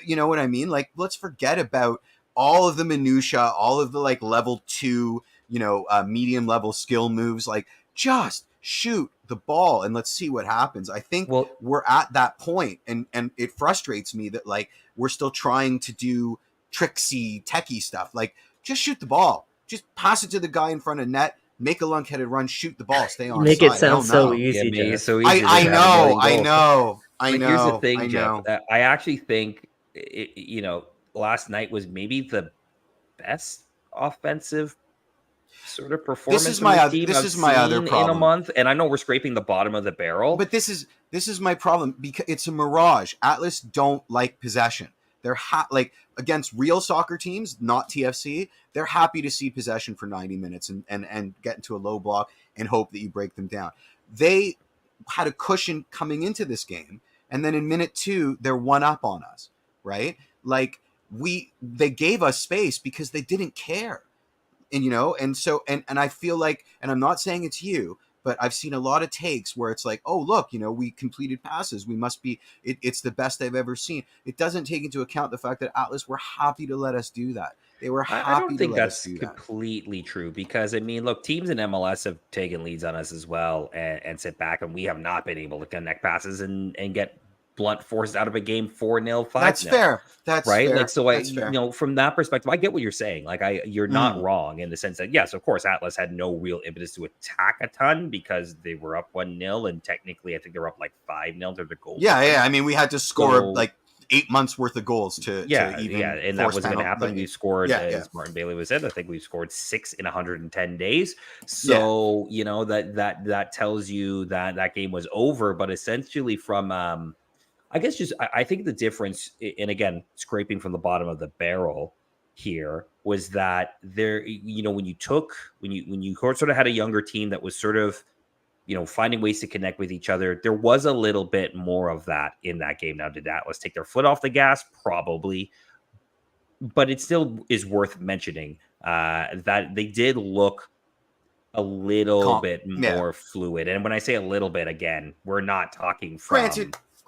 you know what I mean? Like, let's forget about all of the minutia, all of the like level 2, medium level skill moves. Like, just shoot the ball and let's see what happens. I think we're at that point, and it frustrates me that like we're still trying to do tricksy techie stuff. Like, just shoot the ball, just pass it to the guy in front of net, make a lunk-headed run, shoot the ball, stay on. Make it sound so easy. It's so easy. I know. Here's the thing, Jeff. I actually think last night was maybe the best offensive sort of performance. This is my other problem in a month, and I know we're scraping the bottom of the barrel. But this is my problem, because it's a mirage. Atlas don't like possession. They're like against real soccer teams, not TFC. They're happy to see possession for 90 minutes and get into a low block and hope that you break them down. They had a cushion coming into this game, and then in minute 2, they're one up on us, right? Like, they gave us space because they didn't care. And so I feel like, and I'm not saying it's you, but I've seen a lot of takes where it's like, oh, look, we completed passes. We must be, it's the best I've ever seen. It doesn't take into account the fact that Atlas were happy to let us do that. They were happy to let us do that. I don't think that's completely true, because, I mean, look, teams in MLS have taken leads on us as well and sit back, and we have not been able to connect passes and get blunt forced out of a game 4-0, 5-0. That's fair. That's right. Fair. Like, so from that perspective, I get what you're saying. Like, you're not wrong in the sense that, yes, of course, Atlas had no real impetus to attack a ton because they were up 1-0, and technically, I think they were up like 5-0 to the goal. Yeah. I mean, we had to score like 8 months worth of goals to even and that wasn't going to happen. We scored, as Martin Bailey was said, I think we scored 6 in 110 days. So that tells you that game was over. But essentially, from I guess I think the difference, and again, scraping from the bottom of the barrel here, was that there, when you sort of had a younger team that was sort of, finding ways to connect with each other, there was a little bit more of that in that game. Now, did Atlas take their foot off the gas? Probably. But it still is worth mentioning that they did look a little bit more fluid. And when I say a little bit, again, we're not talking from...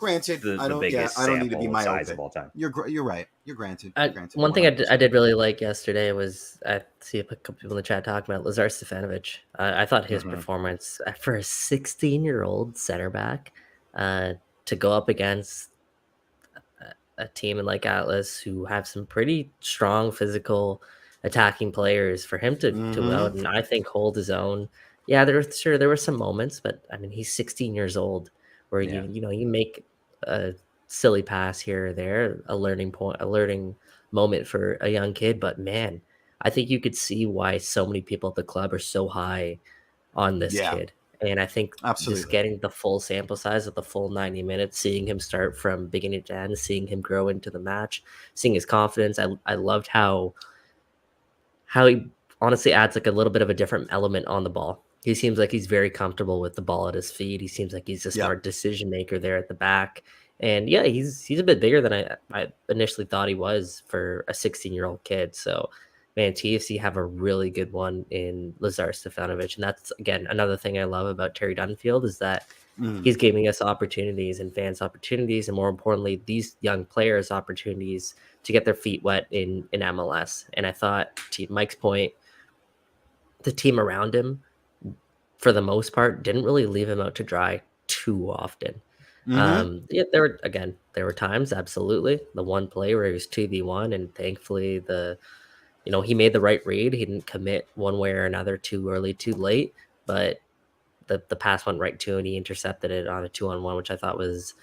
Granted, the I don't biggest I don't need to be sample size myopic. of all time. You're right. You're granted. One thing I 100%. did really like yesterday was I see a couple people in the chat talking about Lazar Stefanovic. I thought his performance for a 16-year-old center back to go up against a team like Atlas who have some pretty strong physical attacking players, for him to go out and I think hold his own. Yeah, there were some moments, but I mean he's 16 years old where you make a silly pass here or there, a learning moment for a young kid, but man, I think you could see why so many people at the club are so high on this kid. And I think just getting the full sample size of the full 90 minutes, seeing him start from beginning to end, seeing him grow into the match, seeing his confidence. I loved how he honestly adds like a little bit of a different element on the ball. He seems like he's very comfortable with the ball at his feet. He seems like he's a smart decision maker there at the back. And yeah, he's a bit bigger than I initially thought he was for a 16-year-old kid. So man, TFC have a really good one in Lazar Stefanovic. And that's, again, another thing I love about Terry Dunfield is that he's giving us opportunities and fans opportunities. And more importantly, these young players opportunities to get their feet wet in MLS. And I thought, to Mike's point, the team around him, for the most part, didn't really leave him out to dry too often. There were times, absolutely, the one play where he was 2v1, and thankfully he made the right read. He didn't commit one way or another too early, too late, but the pass went right to him and he intercepted it on a 2-on-1, which I thought was,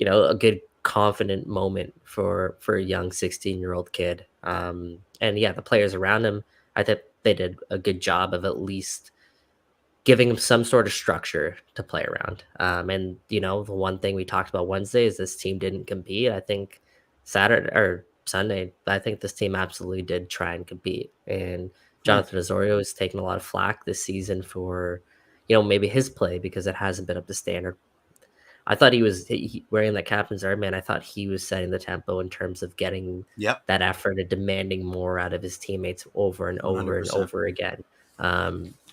a good confident moment for a young 16-year-old kid. And yeah, the players around him, I think they did a good job of at least giving him some sort of structure to play around. And the one thing we talked about Wednesday is this team didn't compete. I think Sunday, I think this team absolutely did try and compete. And Jonathan Osorio has taken a lot of flack this season for, maybe his play because it hasn't been up to standard. I thought he was wearing that captain's armband. I thought he was setting the tempo in terms of getting that effort and demanding more out of his teammates over and over 100%. And over again.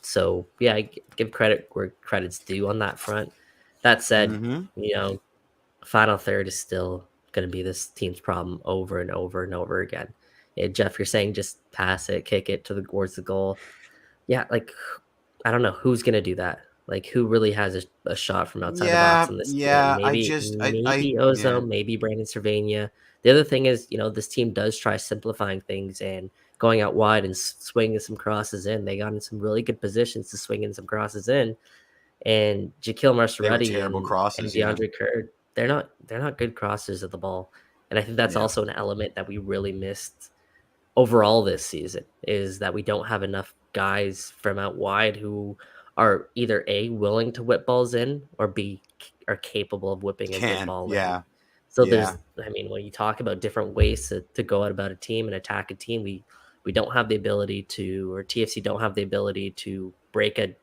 So yeah, I give credit where credit's due on that front. That said, final third is still going to be this team's problem over and over and over again. Yeah, Jeff, you're saying just pass it, kick it towards the goal. Yeah, like I don't know who's going to do that. Like who really has a shot from outside the box in this team? Maybe Ozo, maybe Brandon Cervania. The other thing is, this team does try simplifying things and going out wide and swinging some crosses in. They got in some really good positions to swing in some crosses in. And Jaquil Marceretti and DeAndre Kerr, they're not good crossers of the ball. And I think that's also an element that we really missed overall this season, is that we don't have enough guys from out wide who are either A, willing to whip balls in, or B, are capable of whipping a good ball in. So when you talk about different ways to go out about a team and attack a team, we don't have the ability to, or TFC don't have the ability to break a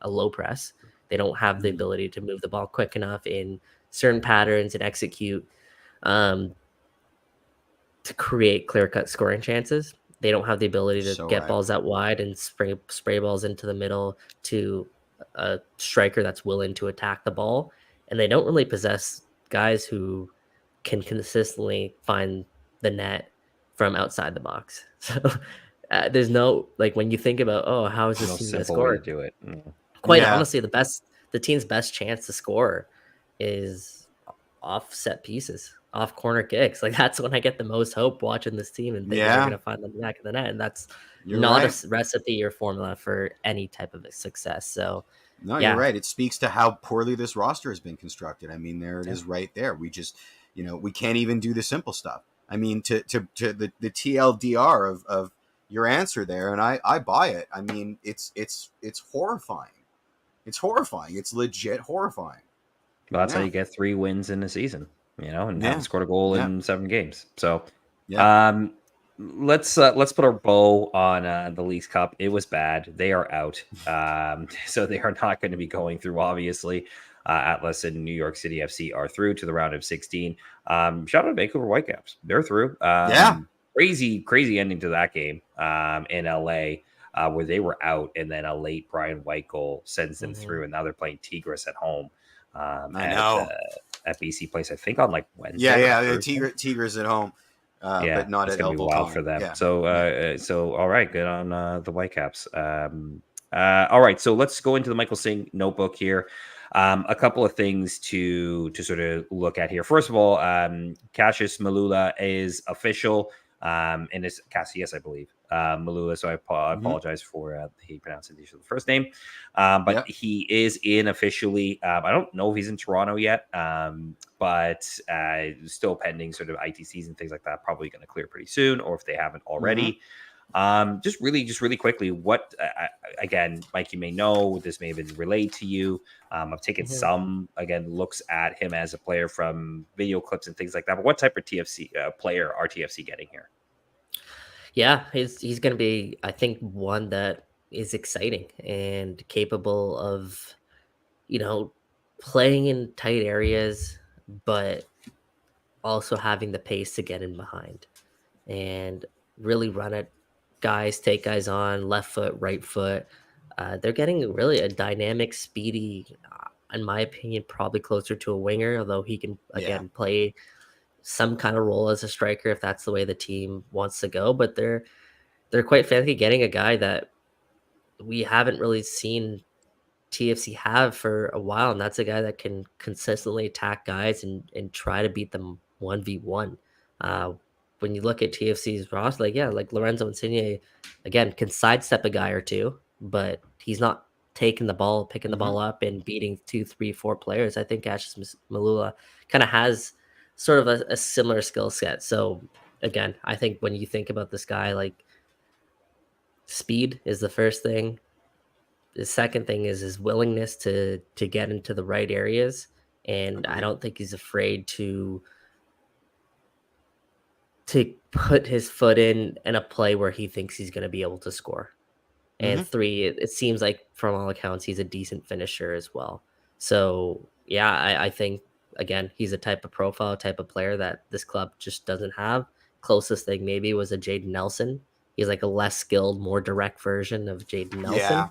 low press. They don't have the ability to move the ball quick enough in certain patterns and execute to create clear-cut scoring chances. They don't have the ability to get balls out wide and spray balls into the middle to a striker that's willing to attack the ball. And they don't really possess guys who can consistently find the net from outside the box. So there's no, like, when you think about, how is this team going to score? To do it. Quite honestly, the team's best chance to score is off set pieces, off corner kicks. Like that's when I get the most hope watching this team and think they're going to find the back of the net. And that's a recipe or formula for any type of success. So you're right. It speaks to how poorly this roster has been constructed. I mean, there it is right there. We just, we can't even do the simple stuff. I mean, to the TLDR of your answer there, and I buy it. I mean, it's horrifying. It's horrifying. It's legit horrifying. Well, that's how you get 3 wins in a season, and haven't scored a goal in 7 games. So, let's put a bow on the Leagues Cup. It was bad. They are out. So they are not going to be going through, obviously. Atlas and New York City FC are through to the round of 16. Shout out to Vancouver Whitecaps. They're through. Crazy ending to that game in LA where they were out, and then a late Brian White goal sends them through, and now they're playing Tigres at home. I know. at BC Place, I think on like Wednesday. Yeah. Tigers at home, but not it's at gonna be Elbow wild Pond. for them. Yeah. So all right, good on the Whitecaps. All right, so let's go into the Michael Singh notebook here. A couple of things to sort of look at here. First of all, Cassius Mailula is official, and it's Cassius, I believe, Mailula. So I apologize for the pronunciation of the first name, but he is in officially. I don't know if he's in Toronto yet, but still pending sort of ITCs and things like that. Probably going to clear pretty soon, or if they haven't already. Just really quickly, what again, Mike, you may know this may have been relayed to you. I've taken some looks at him as a player from video clips and things like that. But what type of TFC player are TFC getting here? Yeah, he's going to be, I think, one that is exciting and capable of, playing in tight areas, but also having the pace to get in behind and really run at guys, take guys on, left foot, right foot. They're getting really a dynamic, speedy, in my opinion, probably closer to a winger, although he can, again, play some kind of role as a striker if that's the way the team wants to go. But they're quite fancy getting a guy that we haven't really seen TFC have for a while, and that's a guy that can consistently attack guys and try to beat them 1v1. When you look at TFC's roster, like Lorenzo Insigne, again, can sidestep a guy or two, but he's not taking the ball, picking the ball up and beating 2, 3, 4 players. I think Ashton Mailula kind of has sort of a similar skill set. So again, I think when you think about this guy, like, speed is the first thing. The second thing is his willingness to get into the right areas. And I don't think he's afraid to put his foot in a play where he thinks he's going to be able to score. And 3, it seems like from all accounts, he's a decent finisher as well. So yeah, I think, again, he's a type of profile, type of player that this club just doesn't have. Closest thing maybe was a Jaden Nelson. He's like a less skilled, more direct version of Jaden Nelson.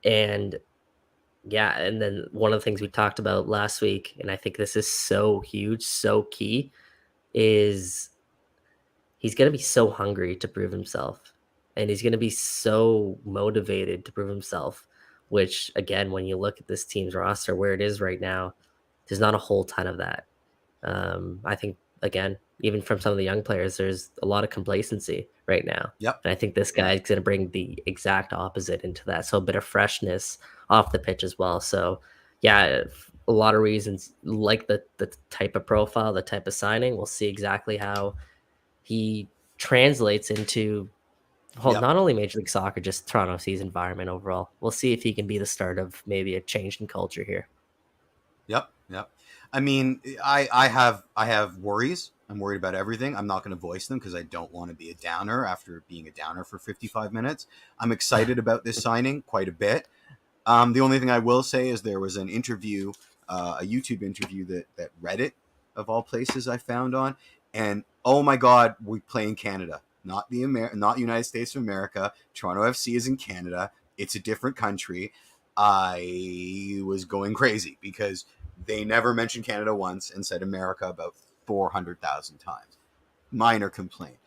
And then one of the things we talked about last week, and I think this is so huge, so key, is he's going to be so hungry to prove himself. And he's going to be so motivated to prove himself, which, again, when you look at this team's roster, where it is right now, there's not a whole ton of that. I think, again, even from some of the young players, there's a lot of complacency right now. Yep. And I think this guy is going to bring the exact opposite into that. So a bit of freshness off the pitch as well. So yeah, a lot of reasons, like the type of profile, the type of signing. We'll see exactly how he translates into not only Major League Soccer, just Toronto FC's environment overall. We'll see if he can be the start of maybe a change in culture here. Yep. I mean, I have worries. I'm worried about everything. I'm not going to voice them because I don't want to be a downer after being a downer for 55 minutes. I'm excited about this signing quite a bit. The only thing I will say is there was an interview, a YouTube interview that Reddit, of all places, I found on. And, oh my God, we play in Canada, not United States of America. Toronto FC is in Canada. It's a different country. I was going crazy because they never mentioned Canada once and said America about 400,000 times. Minor complaint.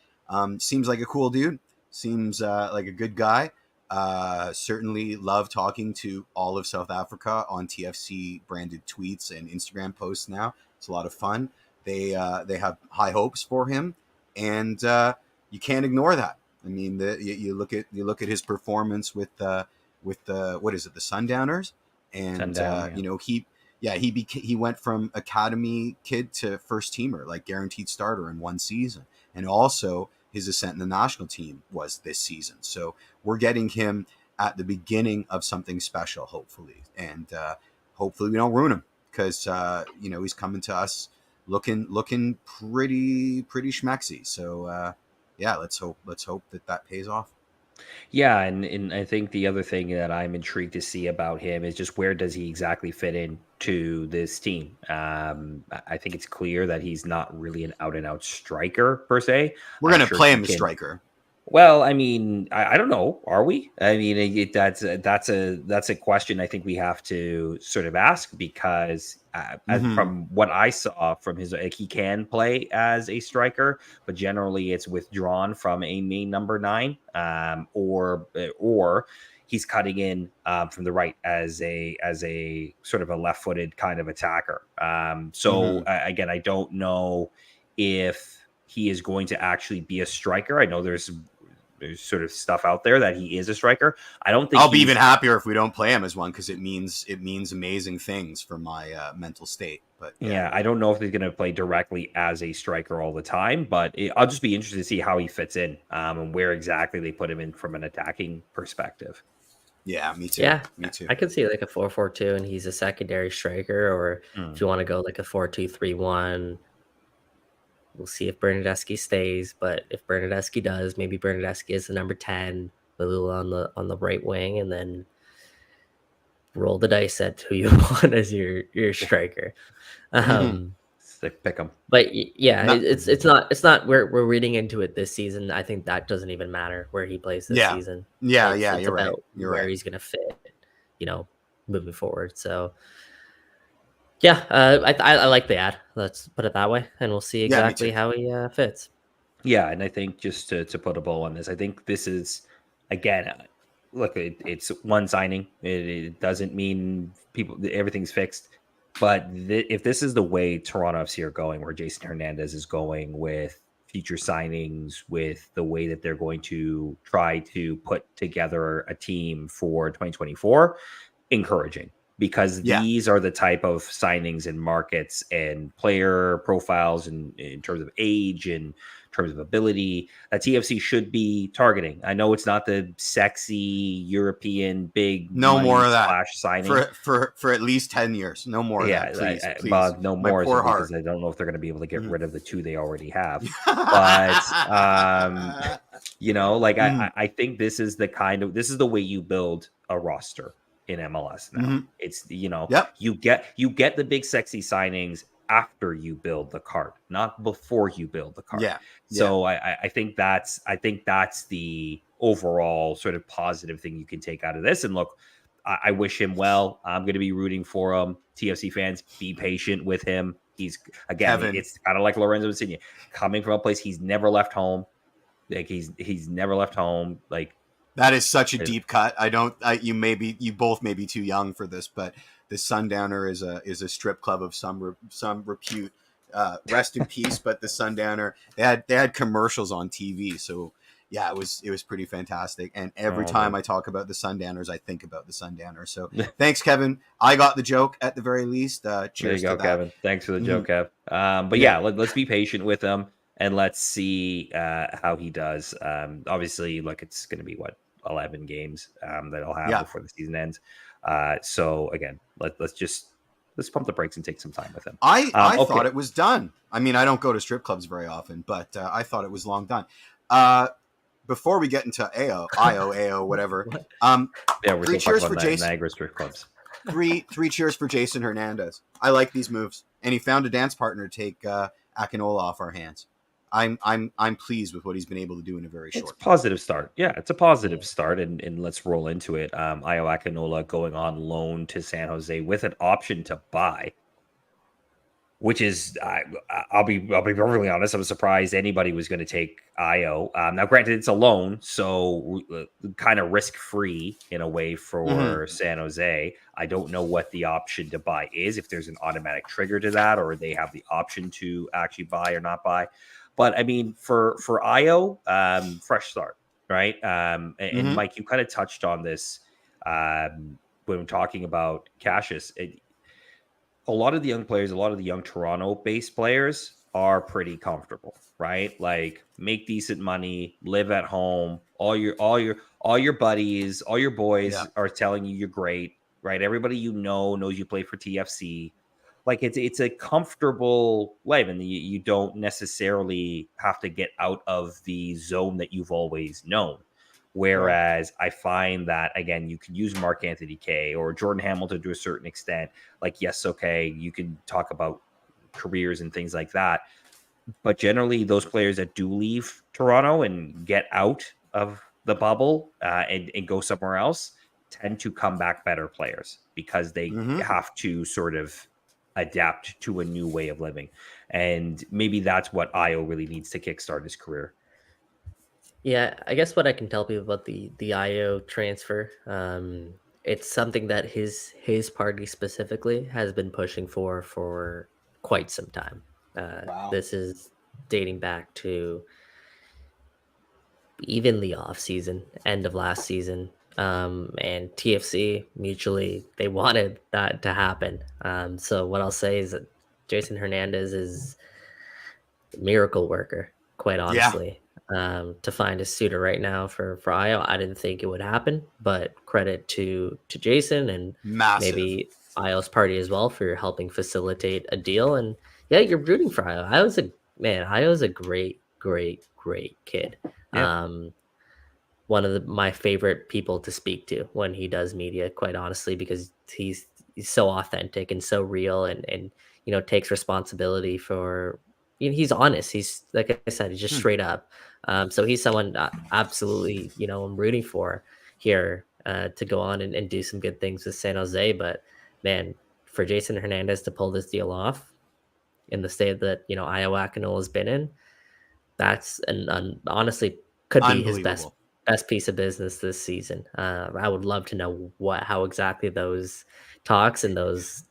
Seems like a cool dude. Seems like a good guy. Certainly love talking to all of South Africa on TFC branded tweets and Instagram posts now. It's a lot of fun. They have high hopes for him, and you can't ignore that. I mean, you look at his performance with the what is it, the Sundowners, and he went from academy kid to first teamer, like guaranteed starter in one season, and also his ascent in the national team was this season. So we're getting him at the beginning of something special, hopefully, and hopefully we don't ruin him because he's coming to us looking pretty schmexy. So let's hope that pays off. Yeah, and I think the other thing that I'm intrigued to see about him is just where does he exactly fit into this team. I think it's clear that he's not really an out-and-out striker per se. We're going to play him a striker. Well, I mean, I don't know. Are we? I mean, that's a question I think we have to sort of ask because Hmm. from what I saw from his, like, he can play as a striker, but generally it's withdrawn from a main number nine, or he's cutting in from the right as a sort of a left-footed kind of attacker. So Hmm. again, I don't know if he is going to actually be a striker. I know there's sort of stuff out there that he is a striker. I don't think I'll be even he's happier if we don't play him as one because it means amazing things for my mental state. But yeah, yeah, I don't know if he's going to play directly as a striker all the time, but I'll just be interested to see how he fits in and where exactly they put him in from an attacking perspective. yeah, me too, Yeah, me too. I could see like a 4-4-2, and he's a secondary striker, or if Hmm. you want to go like a 4-2-3-1. We'll see if Bernadeschi stays, but if Bernadeschi does, maybe Bernadeschi is the number 10, Mailula on the right wing, and then roll the dice at who you want as your striker. Um, Sick pick him. but yeah, Not, it's not we're reading into it this season. I think that doesn't even matter where he plays this yeah, season. yeah, It's yeah. it's You're right. about You're where right. he's gonna fit, you know, moving forward. So yeah, I like the ad. Let's put it that way, and we'll see Yeah, me exactly too. how he fits. Yeah, and I think just to put a bow on this, I think this is again, look, it's one signing. It doesn't mean everything's fixed. But if this is the way Toronto FC are going, where Jason Hernandez is going with future signings, with the way that they're going to try to put together a team for 2024, encouraging, because Yeah, these are the type of signings and markets and player profiles and in terms of age and terms of ability that TFC should be targeting. I know it's not the sexy European big no more money of that splash signing. for at least 10 years. No more of Yeah, that, please, please. but no My more poor so because heart. I don't know if they're going to be able to get rid of the two they already have. But Mhm. like I think this is the way you build a roster in MLS now. Mhm. It's Yep. you get the big sexy signings after you build the card, not before you build the card. Yeah. Yeah. So I think that's the overall sort of positive thing you can take out of this. And look, I wish him well. I'm going to be rooting for him. TFC fans, be patient with him. He's again, Kevin. it's kind of like Lorenzo Insigne coming from a place he's never left home. Like he's never left home. Like That is such a deep cut. You both may be too young for this, but the Sundowner is a strip club of some repute. Rest in peace. But the Sundowner, they had commercials on TV, so yeah, it was pretty fantastic. And every time I talk about the Sundowners, I think about the Sundowners. So thanks, Kevin. I got the joke at the very least. Cheers there you go, to that. Kevin. Thanks for the joke, Kev. But Yeah. let's be patient with him and let's see how he does. Obviously, look, it's going to be 11 games that I'll have before the season ends. So again, let's pump the brakes and take some time with him. I thought it was done. I mean, I don't go to strip clubs very often, but I thought it was long done. Before we get into IO, whatever. We're three still cheers talking for about Jason. Niagara strip clubs. Three cheers for Jason Hernandez. I like these moves, and he found a dance partner to take Akinola off our hands. I'm pleased with what he's been able to do in a very short. It's a positive start. Yeah, it's a positive start, and let's roll into it. Io Akinola going on loan to San Jose with an option to buy, which is I'll be perfectly honest. I was surprised anybody was going to take Io. Now, granted, it's a loan, so kind of risk free in a way for San Jose. I don't know what the option to buy is, if there's an automatic trigger to that, or they have the option to actually buy or not buy. But I mean, for Io, fresh start, right? And Mike, you kind of touched on this when talking about Cassius. A lot of the young players, a lot of the young Toronto-based players are pretty comfortable, right? Like make decent money, live at home. All your buddies, all your boys are telling you you're great, right? Everybody knows you play for TFC. Like it's a comfortable life, and you don't necessarily have to get out of the zone that you've always known. Whereas I find that, again, you can use Mark Anthony Kaye or Jordan Hamilton to a certain extent. Like, yes, okay, you can talk about careers and things like that. But generally, those players that do leave Toronto and get out of the bubble and go somewhere else tend to come back better players because they have to sort of adapt to a new way of living. And maybe that's what Io really needs to kickstart his career. Yeah, I guess what I can tell people about the IO transfer, it's something that his party specifically has been pushing for quite some time. Wow. This is dating back to even the off season, end of last season, and TFC mutually they wanted that to happen. So what I'll say is that Jason Hernandez is a miracle worker, quite honestly. To find a suitor right now for IO, I didn't think it would happen, but credit to Jason and Massive. maybe IO's party as well for helping facilitate a deal. And yeah, you're rooting for IO. IO's a great kid. Yeah. One of my favorite people to speak to when he does media, quite honestly, because he's so authentic and so real, and takes responsibility for. He's honest. He's, like I said, he's just straight up. So he's someone absolutely, I'm rooting for here to go on and do some good things with San Jose. But man, for Jason Hernandez to pull this deal off in the state that Iowa Akinola has been in, that's honestly could be his best piece of business this season. I would love to know how exactly those talks and those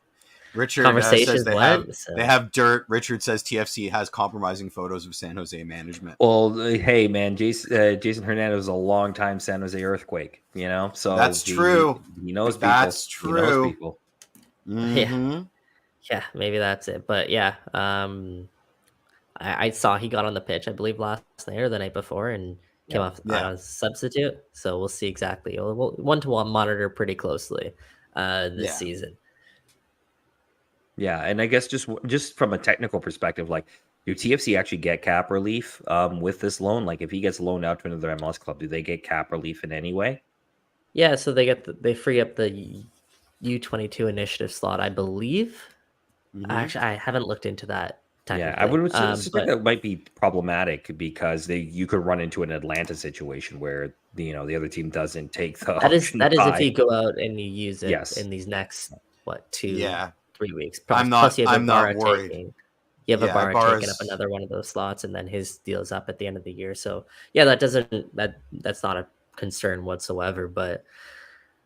Richard conversations says they have dirt. Richard says TFC has compromising photos of San Jose management. Well, hey man, Jason Hernandez was a long-time San Jose Earthquake, so that's true. He knows people. That's true. He knows people. Yeah, maybe that's it. But yeah, I saw he got on the pitch, I believe last night or the night before, and came off as a substitute. So we'll see exactly. We'll one to one monitor pretty closely this season. Yeah, and I guess just from a technical perspective, like, do TFC actually get cap relief with this loan? Like, if he gets loaned out to another MLS club, do they get cap relief in any way? Yeah, so they free up the U22 initiative slot, I believe. Actually, I haven't looked into that. Yeah, I would suspect that might be problematic because you could run into an Atlanta situation where the other team doesn't take the that is if you go out and you use it in these next 3 weeks. I'm not worried. You have Ibarra taking up another one of those slots, and then his deal is up at the end of the year. So yeah, that's not a concern whatsoever. But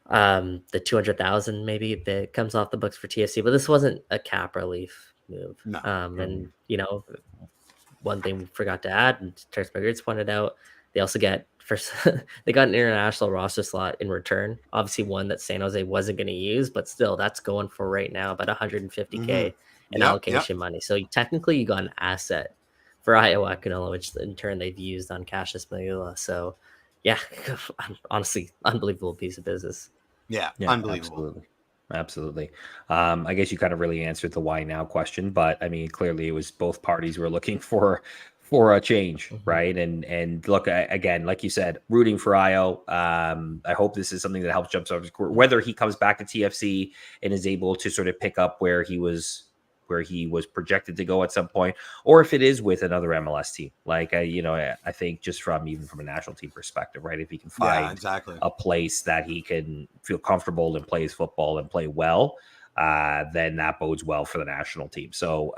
the 200,000 maybe that comes off the books for TFC, but this wasn't a cap relief move. No. And one thing we forgot to add, and Terry Dunfield pointed out, they also they got an international roster slot in return. Obviously, one that San Jose wasn't going to use, but still, that's going for right now about 150K in allocation money. So technically, you got an asset for Iowa Akinola, which in turn they've used on Cassius Mailula. So yeah, honestly, unbelievable piece of business. Yeah, unbelievable. Absolutely. I guess you kind of really answered the why now question, but I mean, clearly it was both parties were looking for a change, right? And look, again, like you said, rooting for Io. I hope this is something that helps jumpstart his career, whether he comes back to TFC and is able to sort of pick up where he was projected to go at some point, or if it is with another MLS team. Like, I think just even from a national team perspective, right? If he can find a place that he can feel comfortable and play his football and play well, then that bodes well for the national team. So,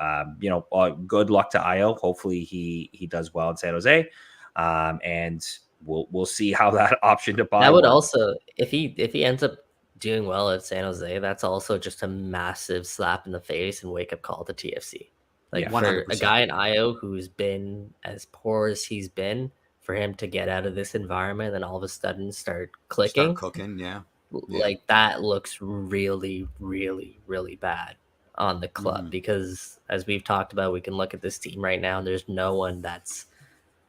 good luck to Io. Hopefully he does well in San Jose. And we'll see how that option to buy. That would also, if he ends up doing well at San Jose, that's also just a massive slap in the face and wake up call to TFC. Like, for 100%. a guy in Io who's been as poor as he's been, for him to get out of this environment and all of a sudden start clicking, cooking, like that looks really, really, really bad on the club. Because as we've talked about, we can look at this team right now and there's no one that's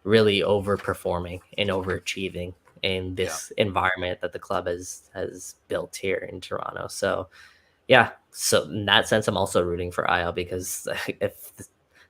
really overperforming and overachieving in this environment that the club has built here in Toronto. So so in that sense, I'm also rooting for IL, because if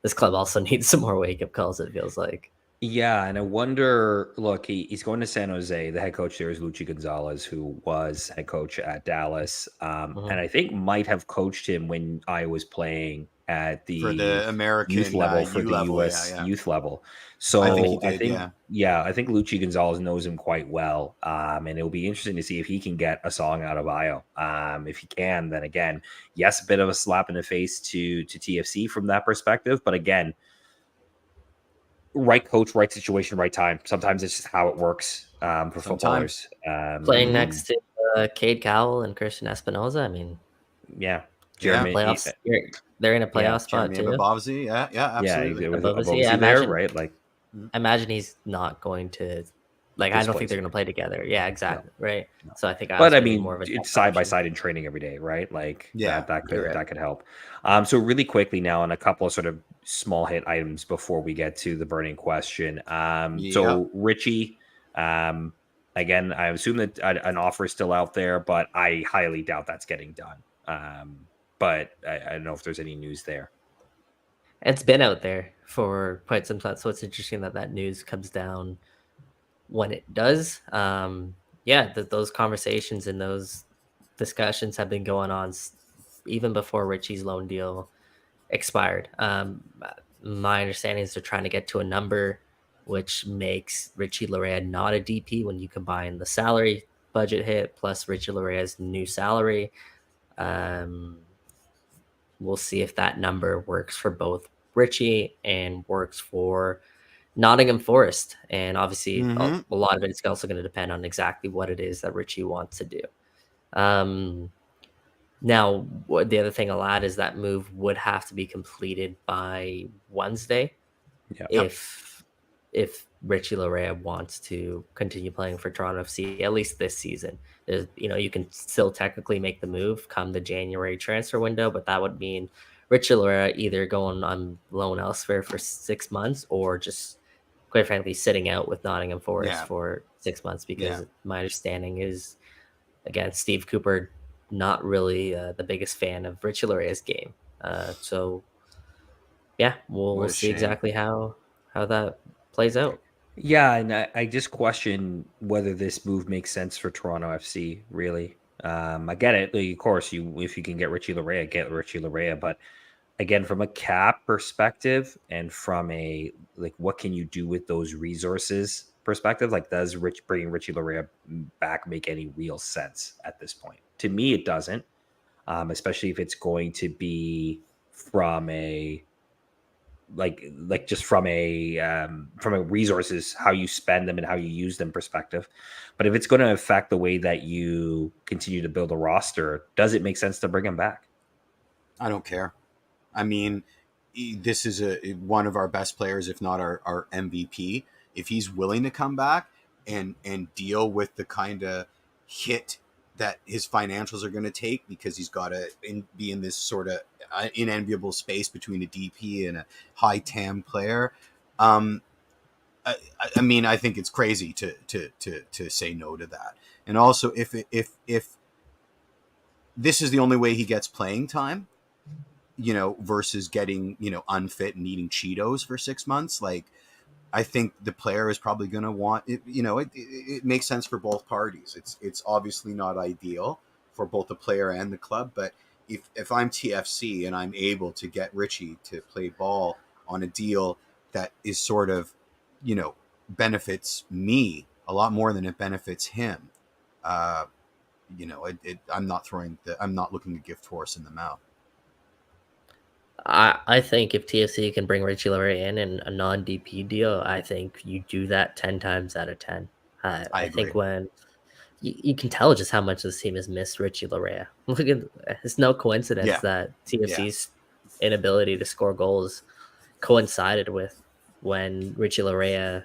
this club also needs some more wake-up calls, it feels like. Yeah, and I wonder. Look, he's going to San Jose. The head coach there is Luchi Gonzalez, who was head coach at Dallas, and Mhm. I think might have coached him when I was playing at For the the youth American level for U the level. Yeah, U.S. yeah. youth level. I think he So I did. think, Yeah. yeah, I think Luchi Gonzalez knows him quite well, and it'll be interesting to see if he can get a song out of Io. If he can, then again, yes, a bit of a slap in the face to TFC from that perspective, but again, right coach, right situation, right time. Sometimes it's just how it works for Sometimes. footballers. Playing Mhm. next to Cade Cowell and Christian Espinoza. I mean, Yeah, Yeah. Jeremy. playoffs. They're in a Yeah, playoff spot Jeremy too. Mbabzi. Yeah, yeah, yeah. absolutely. It was Above us. above Yeah, there, right? Like I imagine he's not going to. Like, I don't think displays they're going to play together. Yeah, no, exactly. Right. no. So I think I But was I going to be more mean, of a it's depth side by option. side in training every day, right? Like Yeah, that You're could right. help. So really quickly now on a couple of sort of small hit items before we get to the burning question. yeah. So Richie, um, again, I assume that an offer is still out there, but I highly doubt that's getting done. But I don't know if there's any news there. It's been out there for quite some time, so it's interesting that that news comes down when it does. Yeah, those conversations and those discussions have been going on even before Richie's loan deal expired. My understanding is they're trying to get to a number which makes Richie Laryea not a DP when you combine the salary budget hit plus Richie Larea's new salary. Um, we'll see if that number works for both Richie and works for Nottingham Forest. And obviously, Mm-hmm. a lot of it is also going to depend on exactly what it is that Richie wants to do. Um, Now, the other thing I'll add is that move would have to be completed by Wednesday Yeah. Yep. if Richie Laryea wants to continue playing for Toronto FC at least this season. There's, you can still technically make the move come the January transfer window, but that would mean Richie Laryea either going on loan elsewhere for 6 months or just quite frankly sitting out with Nottingham Forest Yeah. for 6 months because Yeah. my understanding is again Steve Cooper not really the biggest fan of Richie Laryea's game. So yeah, we'll What a see shame. exactly how that plays out. Yeah, and I just question whether this move makes sense for Toronto FC. Really, I get it. Like, of course, if you can get Richie Laryea, get Richie Laryea. But again, from a cap perspective and from a like, what can you do with those resources perspective? Like, does bringing Richie Laryea back make any real sense at this point? To me, it doesn't. Especially if it's going to be from a just from a resources, how you spend them and how you use them perspective. But if it's going to affect the way that you continue to build a roster, does it make sense to bring him back? I don't care. I mean, this is one of our best players, if not our MVP. If he's willing to come back and deal with the kind of hit that his financials are going to take because he's got to be in this sort of inenviable space between a DP and a high TAM player. I mean, I think it's crazy to say no to that. And also, if this is the only way he gets playing time, versus getting, unfit and eating Cheetos for 6 months, like, I think the player is probably going to want it. It makes sense for both parties. It's obviously not ideal for both the player and the club, but if I'm TFC and I'm able to get Richie to play ball on a deal that is sort of, benefits me a lot more than it benefits him, I'm not looking to gift horse in the mouth. I think if TFC can bring Richie Laryea in a non DP deal, I think you do that 10 times out of 10. I I agree. think when you can tell just how much this team has missed Richie Laryea. Look at it's no coincidence Yeah. that TFC's inability to score goals coincided with when Richie Laryea,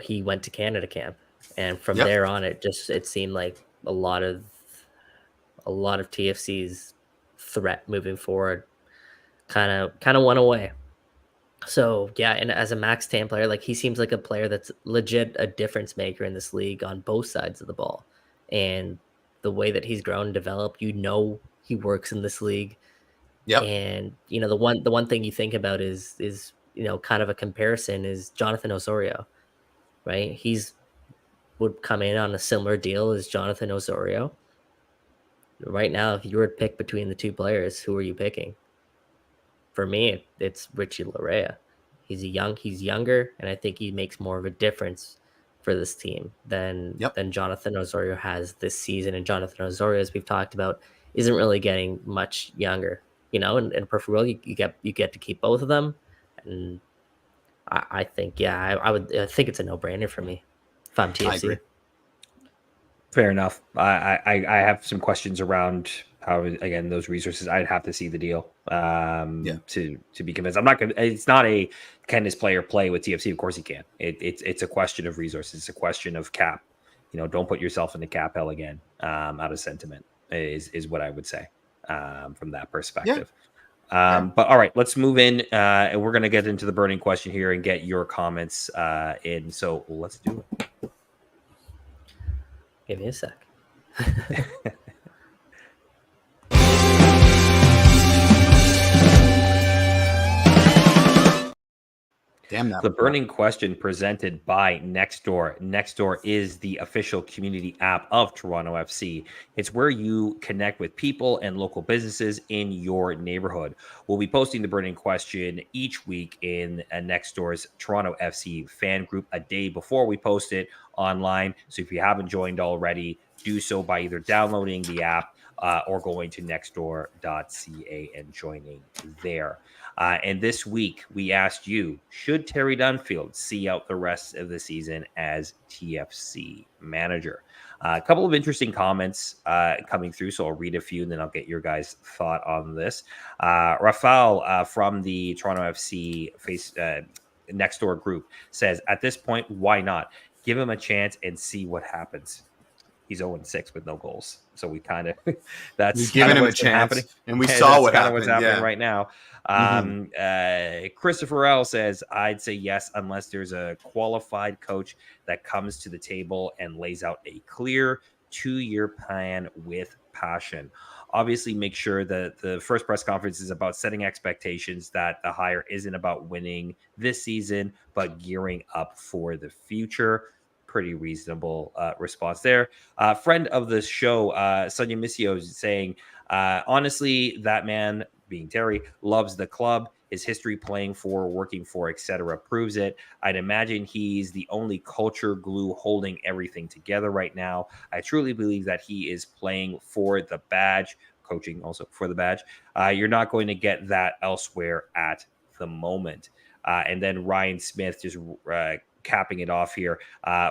he went to Canada camp, and from there on, it seemed like a lot of TFC's threat moving forward kind of went away. So yeah, and as a max TAM player, like he seems like a player that's legit a difference maker in this league on both sides of the ball. And the way that he's grown and developed, he works in this league. Yep. And the one thing you think about is kind of a comparison is Jonathan Osorio, right? He's would come in on a similar deal as Jonathan Osorio. Right now, if you were to pick between the two players, who are you picking? For me, it's Richie Laryea. He's younger, and I think he makes more of a difference for this team than Jonathan Osorio has this season. And Jonathan Osorio, as we've talked about, isn't really getting much younger. In a perfect world, you get to keep both of them, and I think I think it's a no-brainer for me if I'm TFC. I agree. Fair enough. I have some questions around how, again, those resources. I'd have to see the deal to be convinced. I'm not going. It's not a can this player play with TFC? Of course he can. It's a question of resources. It's a question of cap. Don't put yourself in the cap hell again. Out of sentiment is what I would say from that perspective. But all right, let's move in, and we're going to get into the burning question here and get your comments in. So let's do it. Give me a sec. Damn that. The burning question presented by Nextdoor. Nextdoor is the official community app of Toronto FC. It's where you connect with people and local businesses in your neighborhood. We'll be posting the burning question each week in Nextdoor's Toronto FC fan group a day before we post it online. So if you haven't joined already, do so by either downloading the app or going to nextdoor.ca and joining there. And this week, we asked you, should Terry Dunfield see out the rest of the season as TFC manager? A couple of interesting comments coming through, so I'll read a few, and then I'll get your guys' thought on this. Rafael from the Toronto FC Nextdoor group says, at this point, why not? Give him a chance and see what happens. He's 0-6 with no goals. So we kind of that's giving him a chance, and we saw what happened. What's happening right now. Christopher L says, I'd say yes, unless there's a qualified coach that comes to the table and lays out a clear 2-year plan with passion. Obviously, make sure that the first press conference is about setting expectations, that the hire isn't about winning this season, but gearing up for the future. Pretty reasonable response there. Friend of the show, Sonia Missio, is saying, honestly, that man, being Terry, loves the club. His history playing for, working for, etc. proves it. I'd imagine he's the only culture glue holding everything together right now. I truly believe that he is playing for the badge, coaching also for the badge. You're not going to get that elsewhere at the moment. And then Ryan Smith just capping it off here.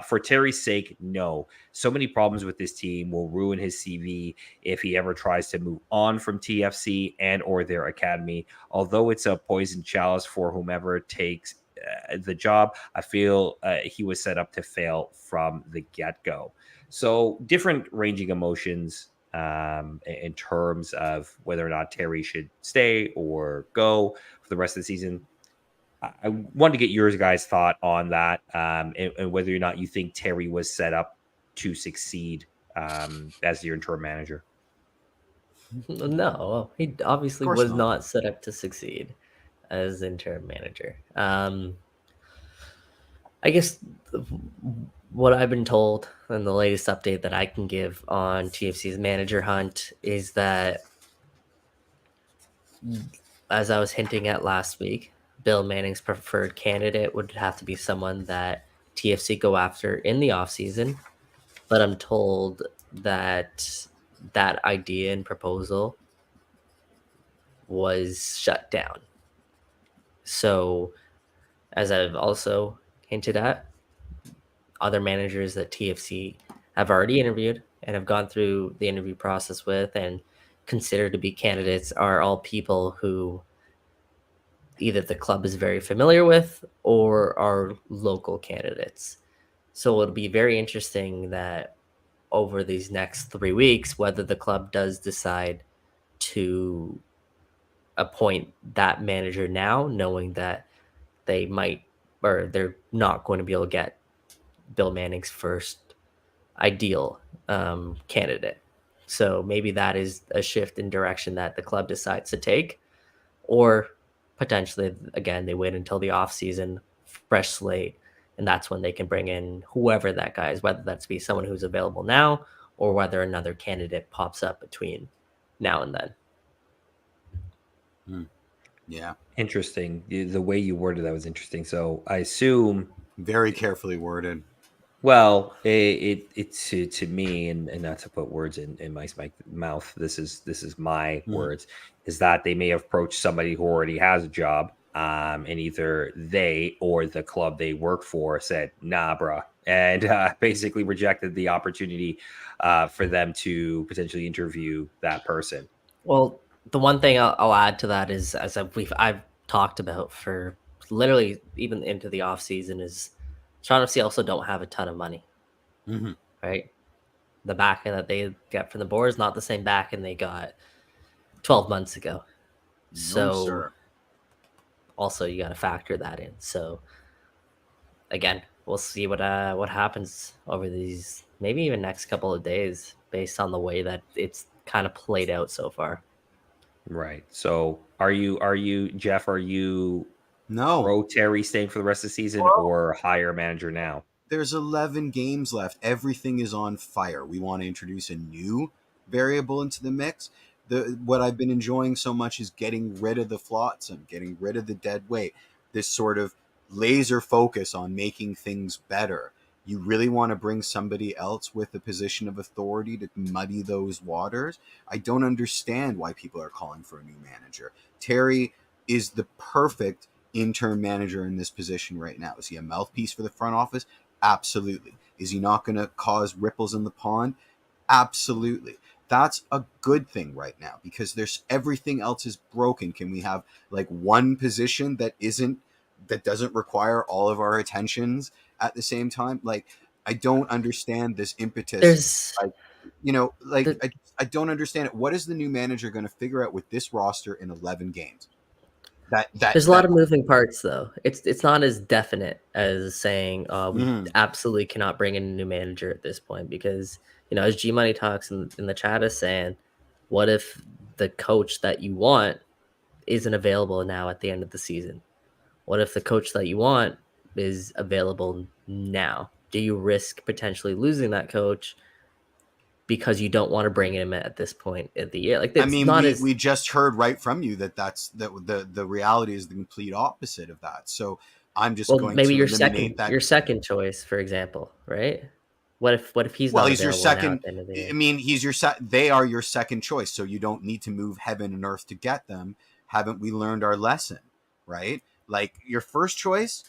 For Terry's sake, no. So many problems with this team will ruin his CV if he ever tries to move on from TFC and or their academy. Although it's a poison chalice for whomever takes the job, I feel he was set up to fail from the get-go. So different ranging emotions in terms of whether or not Terry should stay or go for the rest of the season. I wanted to get your guys' thought on that, and whether or not you think Terry was set up to succeed as your interim manager. No, he obviously was not set up to succeed as interim manager. I guess what I've been told, and the latest update that I can give on TFC's manager hunt, is that, as I was hinting at last week, Bill Manning's preferred candidate would have to be someone that TFC go after in the offseason. But I'm told that that idea and proposal was shut down. So, as I've also hinted at, other managers that TFC have already interviewed and have gone through the interview process with and considered to be candidates are all people who either the club is very familiar with or are local candidates. So it'll be very interesting that over these next 3 weeks, whether the club does decide to appoint that manager now, knowing that they might, or they're not going to be able to get Bill Manning's first ideal candidate. So maybe that is a shift in direction that the club decides to take, or potentially, again, they wait until the off season, fresh slate, and that's when they can bring in whoever that guy is, whether that's be someone who's available now or whether another candidate pops up between now and then. Yeah. Interesting. The way you worded that was interesting. So I assume, Very carefully worded. well, it to me, and not to put words in my mouth. This is my words. Is that they may have approached somebody who already has a job, and either they or the club they work for said, "Nah, bruh," and basically rejected the opportunity for them to potentially interview that person. Well, the one thing I'll add to that is, as I've talked about for literally even into the off season, is Toronto FC also don't have a ton of money, right? The backing that they get from the board is not the same backing they got 12 months ago. So sir. also you got to factor that in. So again, we'll see what happens over these maybe even next couple of days based on the way that it's kind of played out so far. Right. So are you Jeff? Are you No. pro Terry staying for the rest of the season or hire a manager now? There's 11 games left. Everything is on fire. We want to introduce a new variable into the mix. What I've been enjoying so much is getting rid of the flotsam, getting rid of the dead weight, this sort of laser focus on making things better. You really want to bring somebody else with a position of authority to muddy those waters? I don't understand why people are calling for a new manager. Terry is the perfect interim manager in this position right now. Is he a mouthpiece for the front office? Absolutely. Is he not going to cause ripples in the pond? Absolutely. That's a good thing right now because there's everything else is broken. Can we have like one position that doesn't require all of our attentions at the same time? Like, I don't understand this impetus. I don't understand it. What is the new manager going to figure out with this roster in 11 games? There's a lot of moving parts, though. It's not as definite as saying we absolutely cannot bring in a new manager at this point because, as G Money talks in the chat is saying, what if the coach that you want isn't available now at the end of the season? What if the coach that you want is available now? Do you risk potentially losing that coach because you don't want to bring him at this point of the year? Like, we just heard right from you that's the reality is the complete opposite of that. So I'm just going maybe to your eliminate second choice, for example, right? What if he's not he's your second? He's your they are your second choice, so you don't need to move heaven and earth to get them. Haven't we learned our lesson, right? Like your first choice.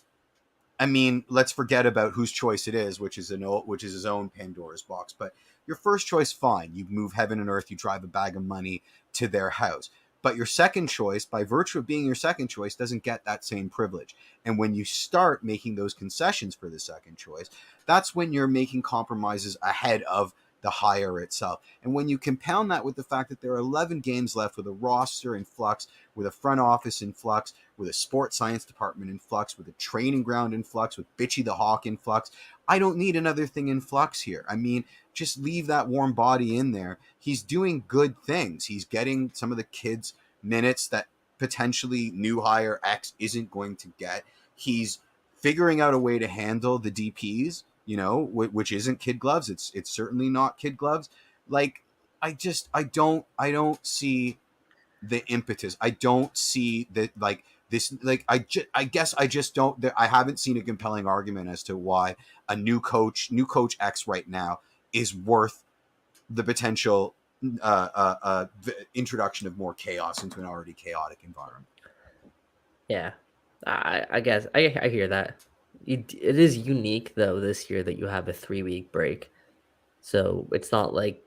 Let's forget about whose choice it is, which is his own Pandora's box. But your first choice, fine. You move heaven and earth. You drive a bag of money to their house. But your second choice, by virtue of being your second choice, doesn't get that same privilege. And when you start making those concessions for the second choice, that's when you're making compromises ahead of the hire itself. And when you compound that with the fact that there are 11 games left with a roster in flux, with a front office in flux, with a sports science department in flux, with a training ground in flux, with Bitchy the Hawk in flux, I don't need another thing in flux here. Just leave that warm body in there. He's doing good things. He's getting some of the kids minutes that potentially new hire X isn't going to get. He's figuring out a way to handle the DPs, which isn't kid gloves. It's certainly not kid gloves. Like, I don't see the impetus. I don't see that, like, this, like, I guess I just don't, I haven't seen a compelling argument as to why a new coach X right now is worth the potential introduction of more chaos into an already chaotic environment. Yeah, I guess I hear that. It is unique though this year that you have a 3-week break, so it's not like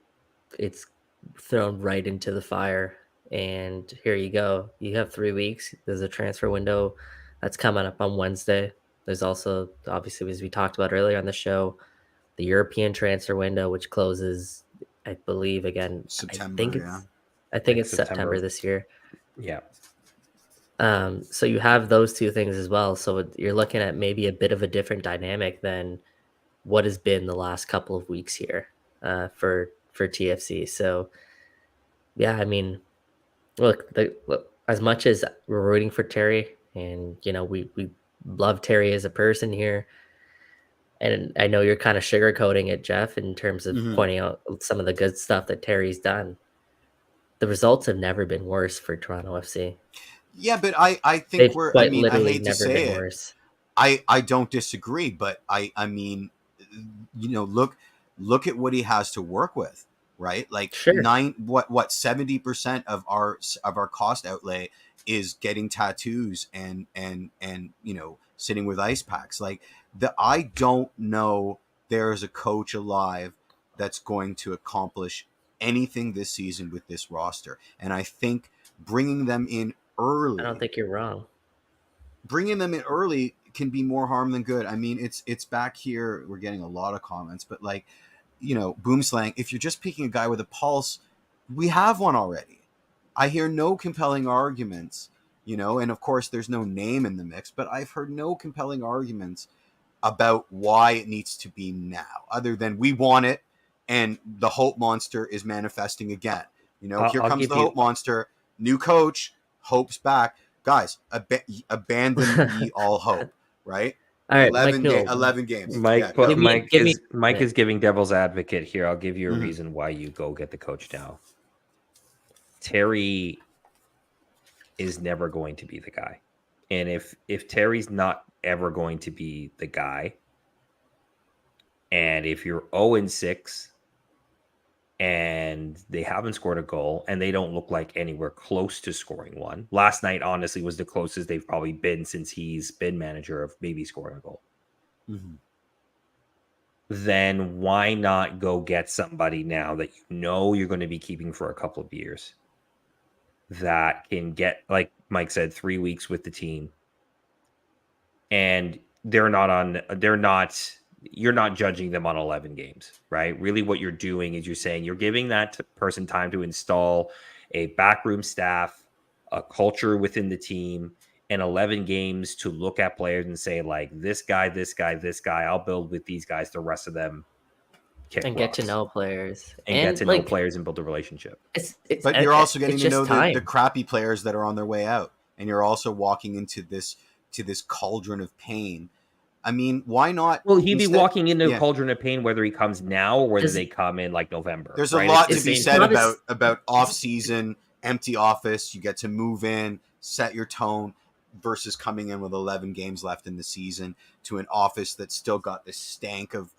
it's thrown right into the fire and here you go. You have 3 weeks. There's a transfer window that's coming up on Wednesday. There's also, obviously, as we talked about earlier on the show, the European transfer window, which closes, I believe, again, September. I think it's September this year. Yeah. So you have those two things as well. So you're looking at maybe a bit of a different dynamic than what has been the last couple of weeks here for TFC. So yeah, look, as much as we're rooting for Terry, and we love Terry as a person here, and I know you're kind of sugarcoating it, Jeff, in terms of pointing out some of the good stuff that Terry's done. The results have never been worse for Toronto FC. Yeah, but I think They've I literally hate to never say been it. worse. I don't disagree, but I mean, look at what he has to work with, right? Like Sure. 70% of our cost outlay is getting tattoos and sitting with ice packs. Like I don't know there is a coach alive that's going to accomplish anything this season with this roster, and I think bringing them in early. I don't think you're wrong. Bringing them in early can be more harm than good. I mean, it's back here. We're getting a lot of comments, but like, Boomslang, if you're just picking a guy with a pulse, we have one already. I hear no compelling arguments, and of course there's no name in the mix, but I've heard no compelling arguments about why it needs to be now, other than we want it and the hope monster is manifesting again. Here comes the hope monster, new coach, hope's back. Guys, abandon ye all hope, right? All right, 11 games. Mike is giving devil's advocate here. I'll give you a reason why you go get the coach now. Terry is never going to be the guy. And if Terry's not ever going to be the guy, and if you're 0-6 and they haven't scored a goal and they don't look like anywhere close to scoring one. Last night, honestly, was the closest they've probably been since he's been manager of maybe scoring a goal. Then why not go get somebody now that you're going to be keeping for a couple of years that can get, like Mike said, 3 weeks with the team, and you're not judging them on 11 games, right? Really what you're doing is you're saying you're giving that person time to install a backroom staff, a culture within the team, and 11 games to look at players and say, like, this guy, I'll build with these guys, the rest of them and get to know players. And get to know players and build a relationship. But you're also getting to know the crappy players that are on their way out. And you're also walking into this cauldron of pain. I mean, why not? Well, he'd be walking into a cauldron of pain whether he comes now or whether they come in like November. There's a lot to be said about off-season, empty office. You get to move in, set your tone, versus coming in with 11 games left in the season to an office that's still got this stank of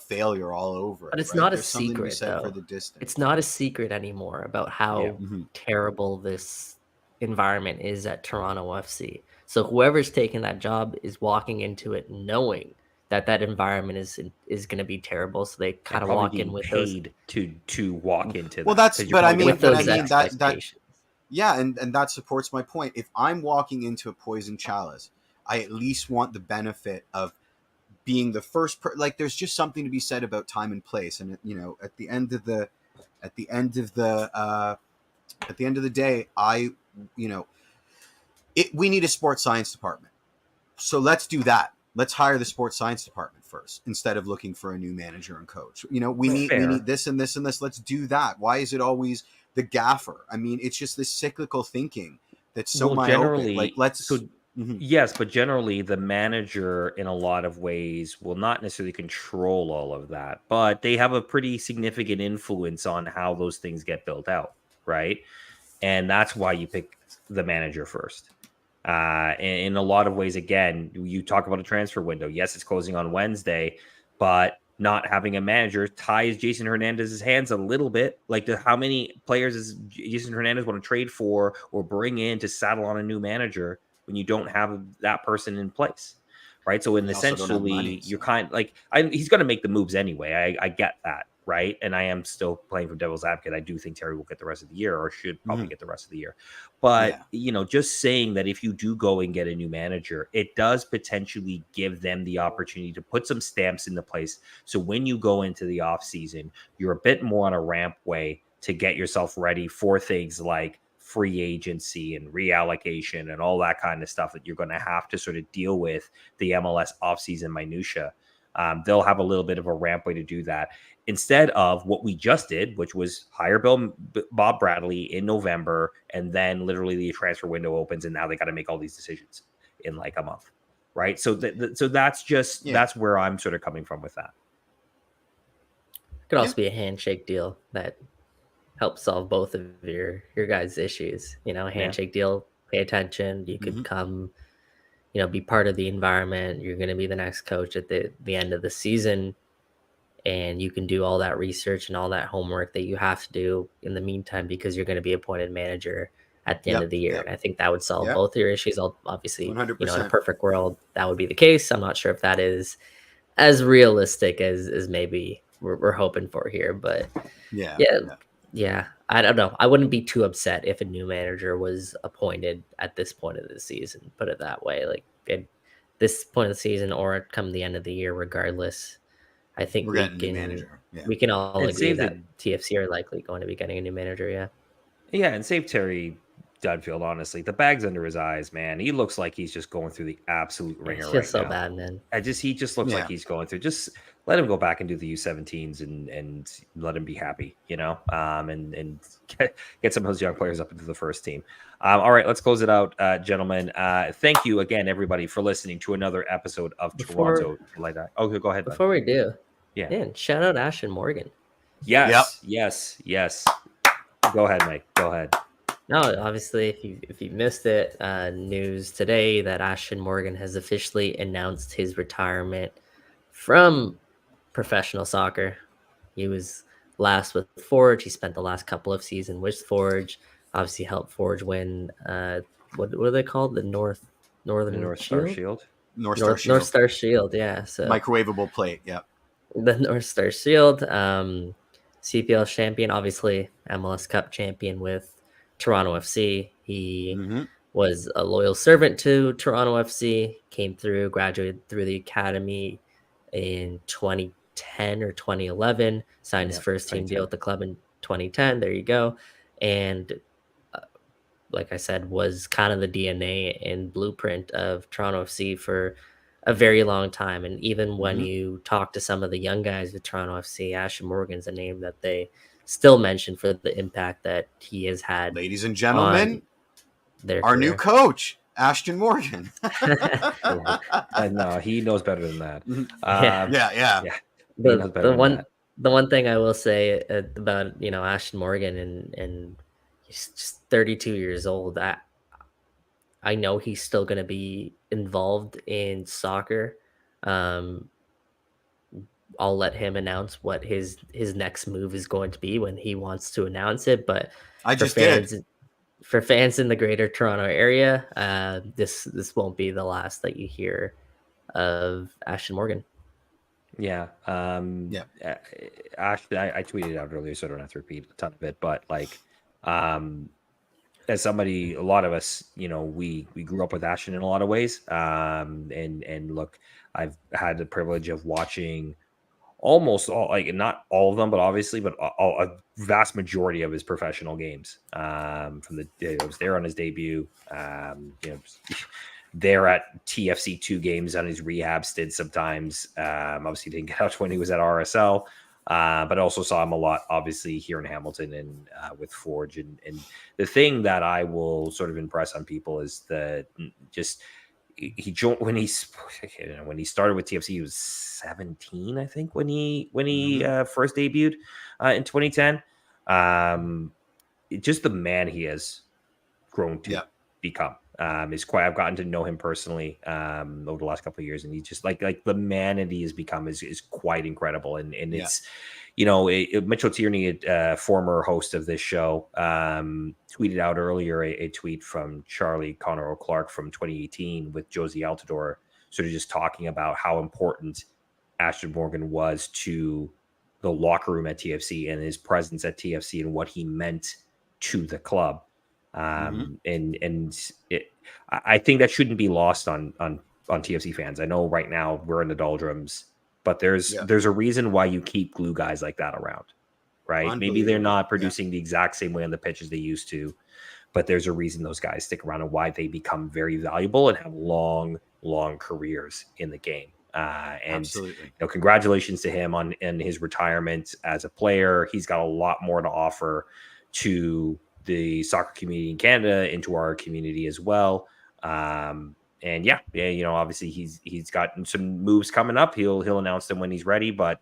failure all over it. But it's not a secret, though. It's not a secret anymore about how terrible this environment is at Toronto FC. So whoever's taking that job is walking into it knowing that environment is going to be terrible. So they kind of walk in with paid to walk into. Well, that's with those expectations. Yeah, and that supports my point. If I'm walking into a poison chalice, I at least want the benefit of being the first. Like, there's just something to be said about time and place, and at the end of the day, we need a sports science department. So let's do that. Let's hire the sports science department first instead of looking for a new manager and coach. We need this and this and this. Let's do that. Why is it always the gaffer? I mean, it's just this cyclical thinking that's so myopic. Yes, but generally the manager in a lot of ways will not necessarily control all of that, but they have a pretty significant influence on how those things get built out, right? And that's why you pick the manager first. In a lot of ways, again, you talk about a transfer window. Yes, it's closing on Wednesday, but not having a manager ties Jason Hernandez's hands a little bit. Like, how many players does Jason Hernandez want to trade for or bring in to saddle on a new manager when you don't have that person in place, right? So, essentially, you're kind of like, he's going to make the moves anyway. I get that, right? And I am still playing for devil's advocate. I do think Terry will get the rest of the year, or should probably get the rest of the year. But, just saying that if you do go and get a new manager, it does potentially give them the opportunity to put some stamps into place. So when you go into the offseason, you're a bit more on a ramp way to get yourself ready for things like free agency and reallocation and all that kind of stuff that you're going to have to sort of deal with the MLS offseason minutia. They'll have a little bit of a ramp way to do that. instead of what we just did, which was hire Bob Bradley in November, and then literally the transfer window opens, and now they got to make all these decisions in like a month, right? So so that's just that's where I'm sort of coming from with that. It could also be a handshake deal that helps solve both of your guys' issues. You know, a handshake deal, pay attention. You could come, you know, be part of the environment. You're going to be the next coach at the end of the season, and you can do all that research and all that homework that you have to do in the meantime because you're going to be appointed manager at the end of the year. And I think that would solve both your issues. Obviously, 100%. You know, in a perfect world, that would be the case. I'm not sure if that is as realistic as maybe we're hoping for here, but yeah. I don't know. I wouldn't be too upset if a new manager was appointed at this point of the season, put it that way. Like at this point of the season or come the end of the year, regardless, I think we can all agree that TFC are likely going to be getting a new manager. Yeah. And save Terry Dunfield, honestly. The bag's under his eyes, man. He looks like he's just going through the absolute ringer right now. So bad, man. He just looks like he's going through. Just let him go back and do the U17s and let him be happy, you know, and get some of those young players up into the first team. All right, let's close it out, gentlemen. Thank you again, everybody, for listening to another episode of Toronto Till I Die. Okay, go ahead. Before we do, man, shout out Ashton Morgan. Yes. Go ahead, Mike. Go ahead. No, obviously, if you missed it, news today that Ashton Morgan has officially announced his retirement from professional soccer. He was last with Forge. He spent the last couple of seasons with Forge. Obviously, helped Forge win. What are they called? The North Star Shield. North Star Shield. Yeah. So microwavable plate. Yeah. The North Star Shield. CPL champion. Obviously, MLS Cup champion with Toronto FC. He was a loyal servant to Toronto FC, came through, graduated through the academy in 2010 or 2011, signed his first team deal with the club in 2010. There you go. And like I said, was kind of the DNA and blueprint of Toronto FC for a very long time. And even when you talk to some of the young guys with Toronto FC, Ashton Morgan's a name that they still mention for the impact that he has had. Ladies and gentlemen, our new coach, Ashton Morgan. And he knows better than that. The one thing I will say about Ashton Morgan and he's just 32 years old. I know he's still going to be involved in soccer. I'll let him announce what his next move is going to be when he wants to announce it. But for fans in the greater Toronto area, this won't be the last that you hear of Ashton Morgan. Yeah. Ashton, I tweeted out earlier, so I don't have to repeat a ton of it. But like, as somebody, a lot of us, we grew up with Ashton in a lot of ways. And look, I've had the privilege of watching almost all, like not all of them, but a vast majority of his professional games. I was there on his debut. There at TFC 2 games on his rehab stint sometimes. Obviously didn't get out when he was at RSL, but I also saw him a lot, obviously, here in Hamilton and with Forge. And the thing that I will sort of impress on people is that just he joined when he started with TFC. He was 17, I think, when he first debuted in 2010. Just the man he has grown to become. I've gotten to know him personally over the last couple of years, and he's just like the man that he has become is quite incredible. And it's Mitchell Tierney, former host of this show, tweeted out earlier a tweet from Charlie Connor O'Clark from 2018 with Josie Altidore, sort of just talking about how important Ashton Morgan was to the locker room at TFC and his presence at TFC and what he meant to the club. I think that shouldn't be lost on TFC fans. I know right now we're in the doldrums, but there's a reason why you keep glue guys like that around, right? Maybe they're not producing the exact same way on the pitch as they used to, but there's a reason those guys stick around and why they become very valuable and have long careers in the game. And Absolutely. Congratulations to him on his retirement as a player. He's got a lot more to offer to the soccer community in Canada and to our community as well. And obviously he's got some moves coming up. He'll announce them when he's ready, but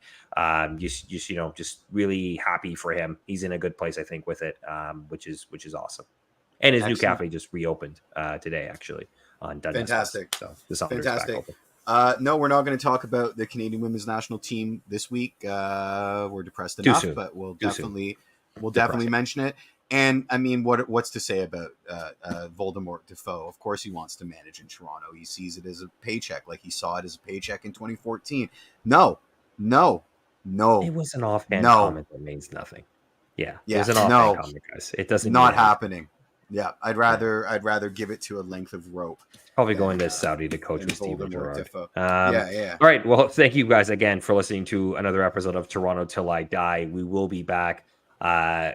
just really happy for him. He's in a good place, I think, with it, which is awesome. And his new cafe just reopened today, actually, on Dundas. Fantastic. So the summer's Fantastic. back open. No, we're not going to talk about the Canadian women's national team this week. We're depressed enough, but we'll definitely mention it. And I mean, what's to say about Voldemort Defoe? Of course, he wants to manage in Toronto. He sees it as a paycheck, like he saw it as a paycheck in 2014. No. It was an offhand comment that means nothing. Yeah. It was an offhand comment, guys. It doesn't. Not happening. Yeah, I'd rather give it to a length of rope. Probably going to Saudi to coach with Steven Gerrard. Yeah. All right. Well, thank you guys again for listening to another episode of Toronto Till I Die. We will be back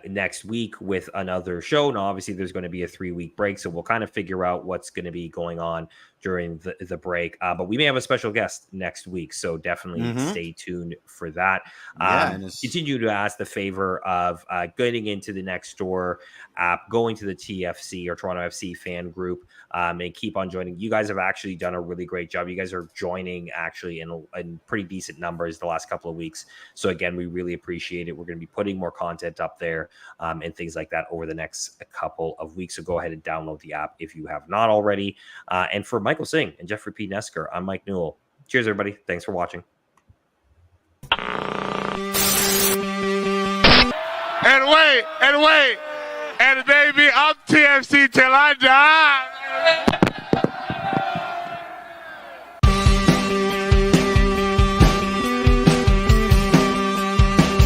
next week with another show. Now, obviously, there's going to be a 3-week break, so we'll kind of figure out what's going to be going on during the break. But we may have a special guest next week, so definitely stay tuned for that. Continue to ask the favor of getting into the Nextdoor app, going to the TFC or Toronto FC fan group, and keep on joining. You guys have actually done a really great job. You guys are joining actually in pretty decent numbers the last couple of weeks. So again, we really appreciate it. We're going to be putting more content up there and things like that over the next couple of weeks. So go ahead and download the app if you have not already. And for Michael Singh and Jeffrey P. Nesker, I'm Mike Newell. Cheers, everybody. Thanks for watching. And wait, and baby, I'm TFC till I die.